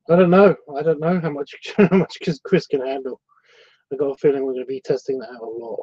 I don't know. I don't know how much Chris can handle. I got a feeling we're going to be testing that out a lot.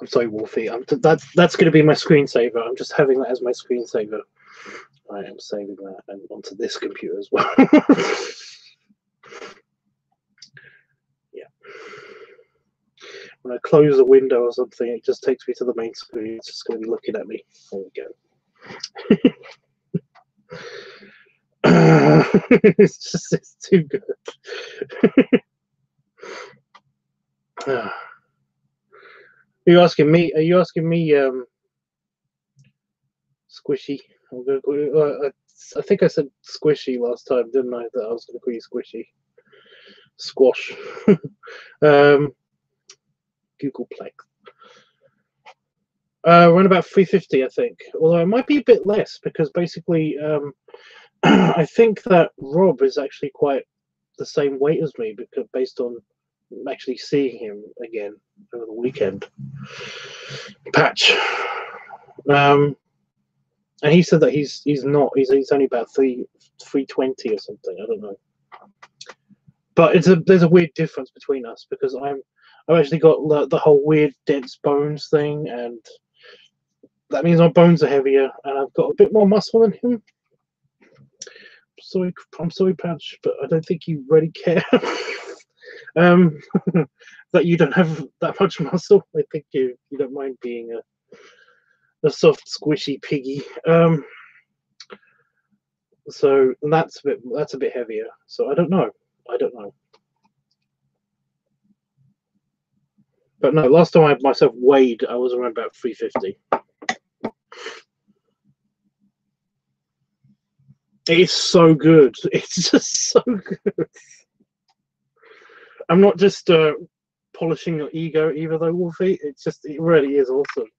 I'm sorry, Wolfie. That's going to be my screensaver. I'm just having that as my screensaver. I am saving that and onto this computer as well. Yeah. When I close a window or something, it just takes me to the main screen. It's just going to be looking at me. There we go. It's too good. Are you asking me? Are you asking me? Squishy. I think I said squishy last time, didn't I? That I was going to call you squishy. Squash. Googleplex. Around about 350, I think. Although it might be a bit less because basically, I think that Rob is actually quite the same weight as me because based on actually seeing him again over the weekend. Patch. And he said that he's only about 320 or something. I don't know. But there's a weird difference between us because I've actually got the whole weird dense bones thing, and that means my bones are heavier, and I've got a bit more muscle than him. I'm sorry, Patch, but I don't think you really care. That you don't have that much muscle. I think you don't mind being a soft, squishy piggy. So that's a bit heavier. So I don't know. But no, last time I myself weighed, I was around about 350. It's so good. It's just so good. I'm not just polishing your ego either, though, Wolfie. It really is awesome.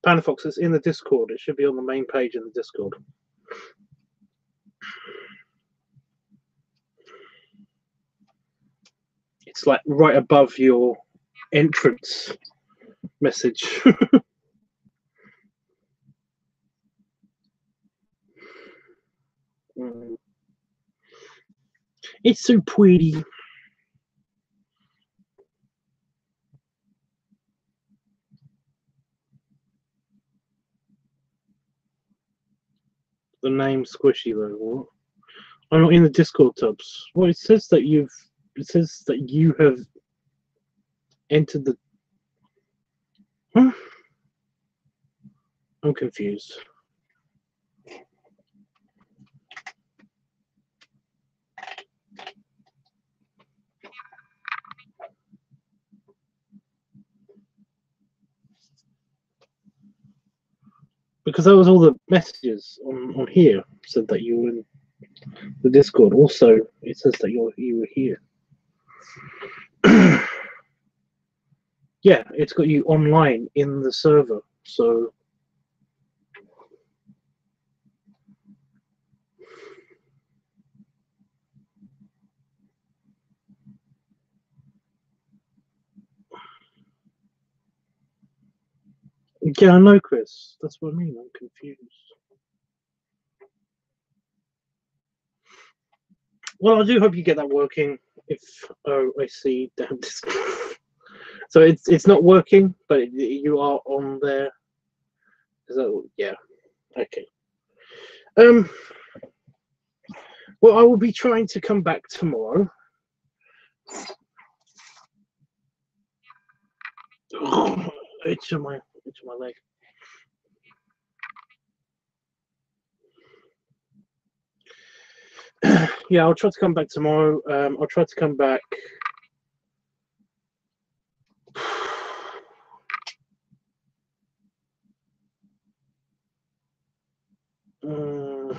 Panda Fox is in the Discord. It should be on the main page in the Discord. It's like right above your entrance message. It's so pretty. The name Squishy though. What? I'm not in the Discord tubs. Well, it says that you have entered the. Huh? I'm confused. Because that was all the messages on here said that you were in the Discord. Also, it says that you were here. Yeah, it's got you online in the server. So yeah, I know, Chris. That's what I mean. I'm confused. Well, I do hope you get that working. I see. Damn. So it's not working, but you are on there. Is that yeah? Okay. Well, I will be trying to come back tomorrow. Oh, itch on my leg. Yeah, I'll try to come back tomorrow. I'll try to come back. I'm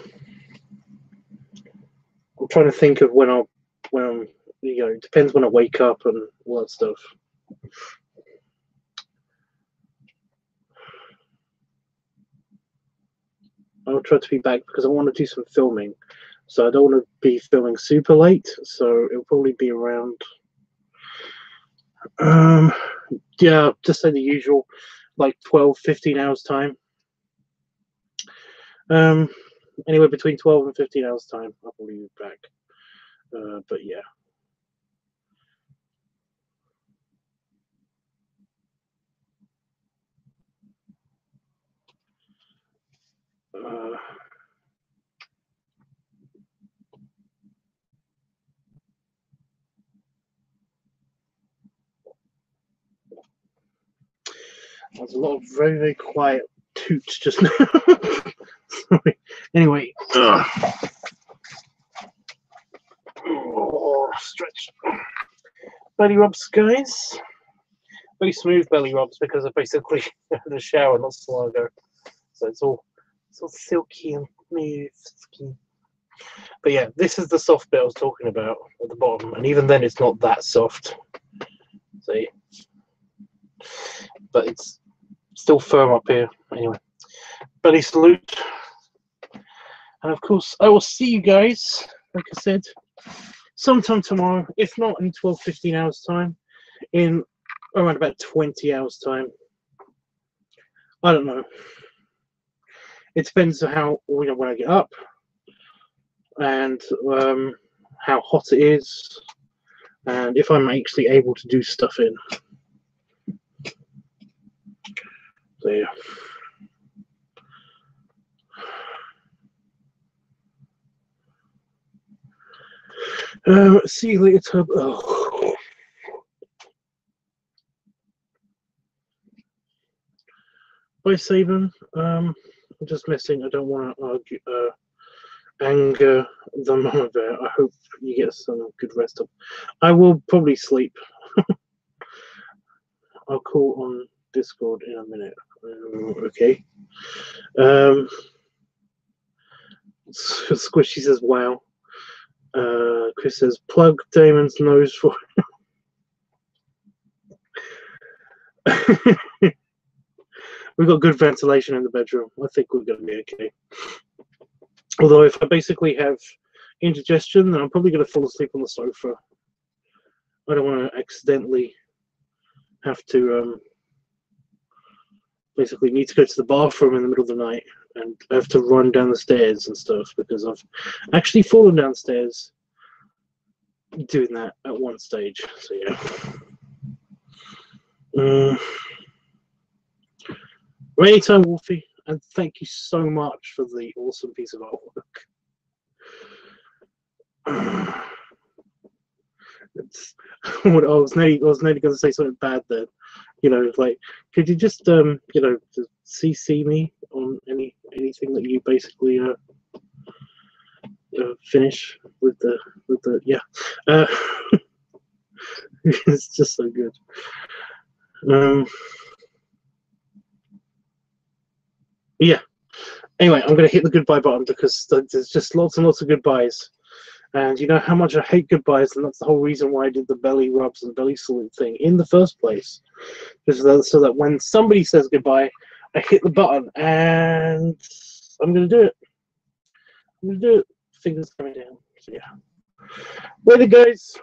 trying to think of when I'm, it depends when I wake up and all that stuff. I'll try to be back because I want to do some filming. So I don't want to be filming super late. So it'll probably be around, yeah, just say the usual, like 12, 15 hours time. Anywhere between 12 and 15 hours time, I'll probably be back. But yeah. There's a lot of very, very quiet toots just now. Sorry. Anyway. Oh, stretch. Belly rubs, guys. Very smooth belly rubs because I basically had a shower not so long ago. So it's all silky and smooth skin. But yeah, this is the soft bit I was talking about at the bottom, and even then it's not that soft. See? But it's still firm up here. Anyway, belly salute. And of course, I will see you guys, like I said, sometime tomorrow, if not in 12-15 hours time, in around about 20 hours time. I don't know. It depends on how, when I get up and how hot it is and if I'm actually able to do stuff in. So yeah. See you later, Tub. Oh. Bye, Saban. I'm just messing. I don't want to argue, anger the mama bear. I hope you get some good rest up. I will probably sleep. I'll call on Discord in a minute. Okay. Squishy says, wow. Chris says, plug Damon's nose for. We've got good ventilation in the bedroom. I think we're going to be okay. Although if I basically have indigestion, then I'm probably going to fall asleep on the sofa. I don't want to accidentally have to basically need to go to the bathroom in the middle of the night and have to run down the stairs and stuff, because I've actually fallen downstairs doing that at one stage. So yeah. Anytime, Wolfie, and thank you so much for the awesome piece of artwork. I was nearly going to say something bad then. You know, like, could you just you know, CC me on anything that you basically finish with the yeah. It's just so good. Yeah. Anyway, I'm going to hit the goodbye button because there's just lots and lots of goodbyes. And you know how much I hate goodbyes, and that's the whole reason why I did the belly rubs and belly salute thing in the first place. So that when somebody says goodbye, I hit the button, and I'm going to do it. I'm going to do it. Fingers coming down. So yeah. Later, guys.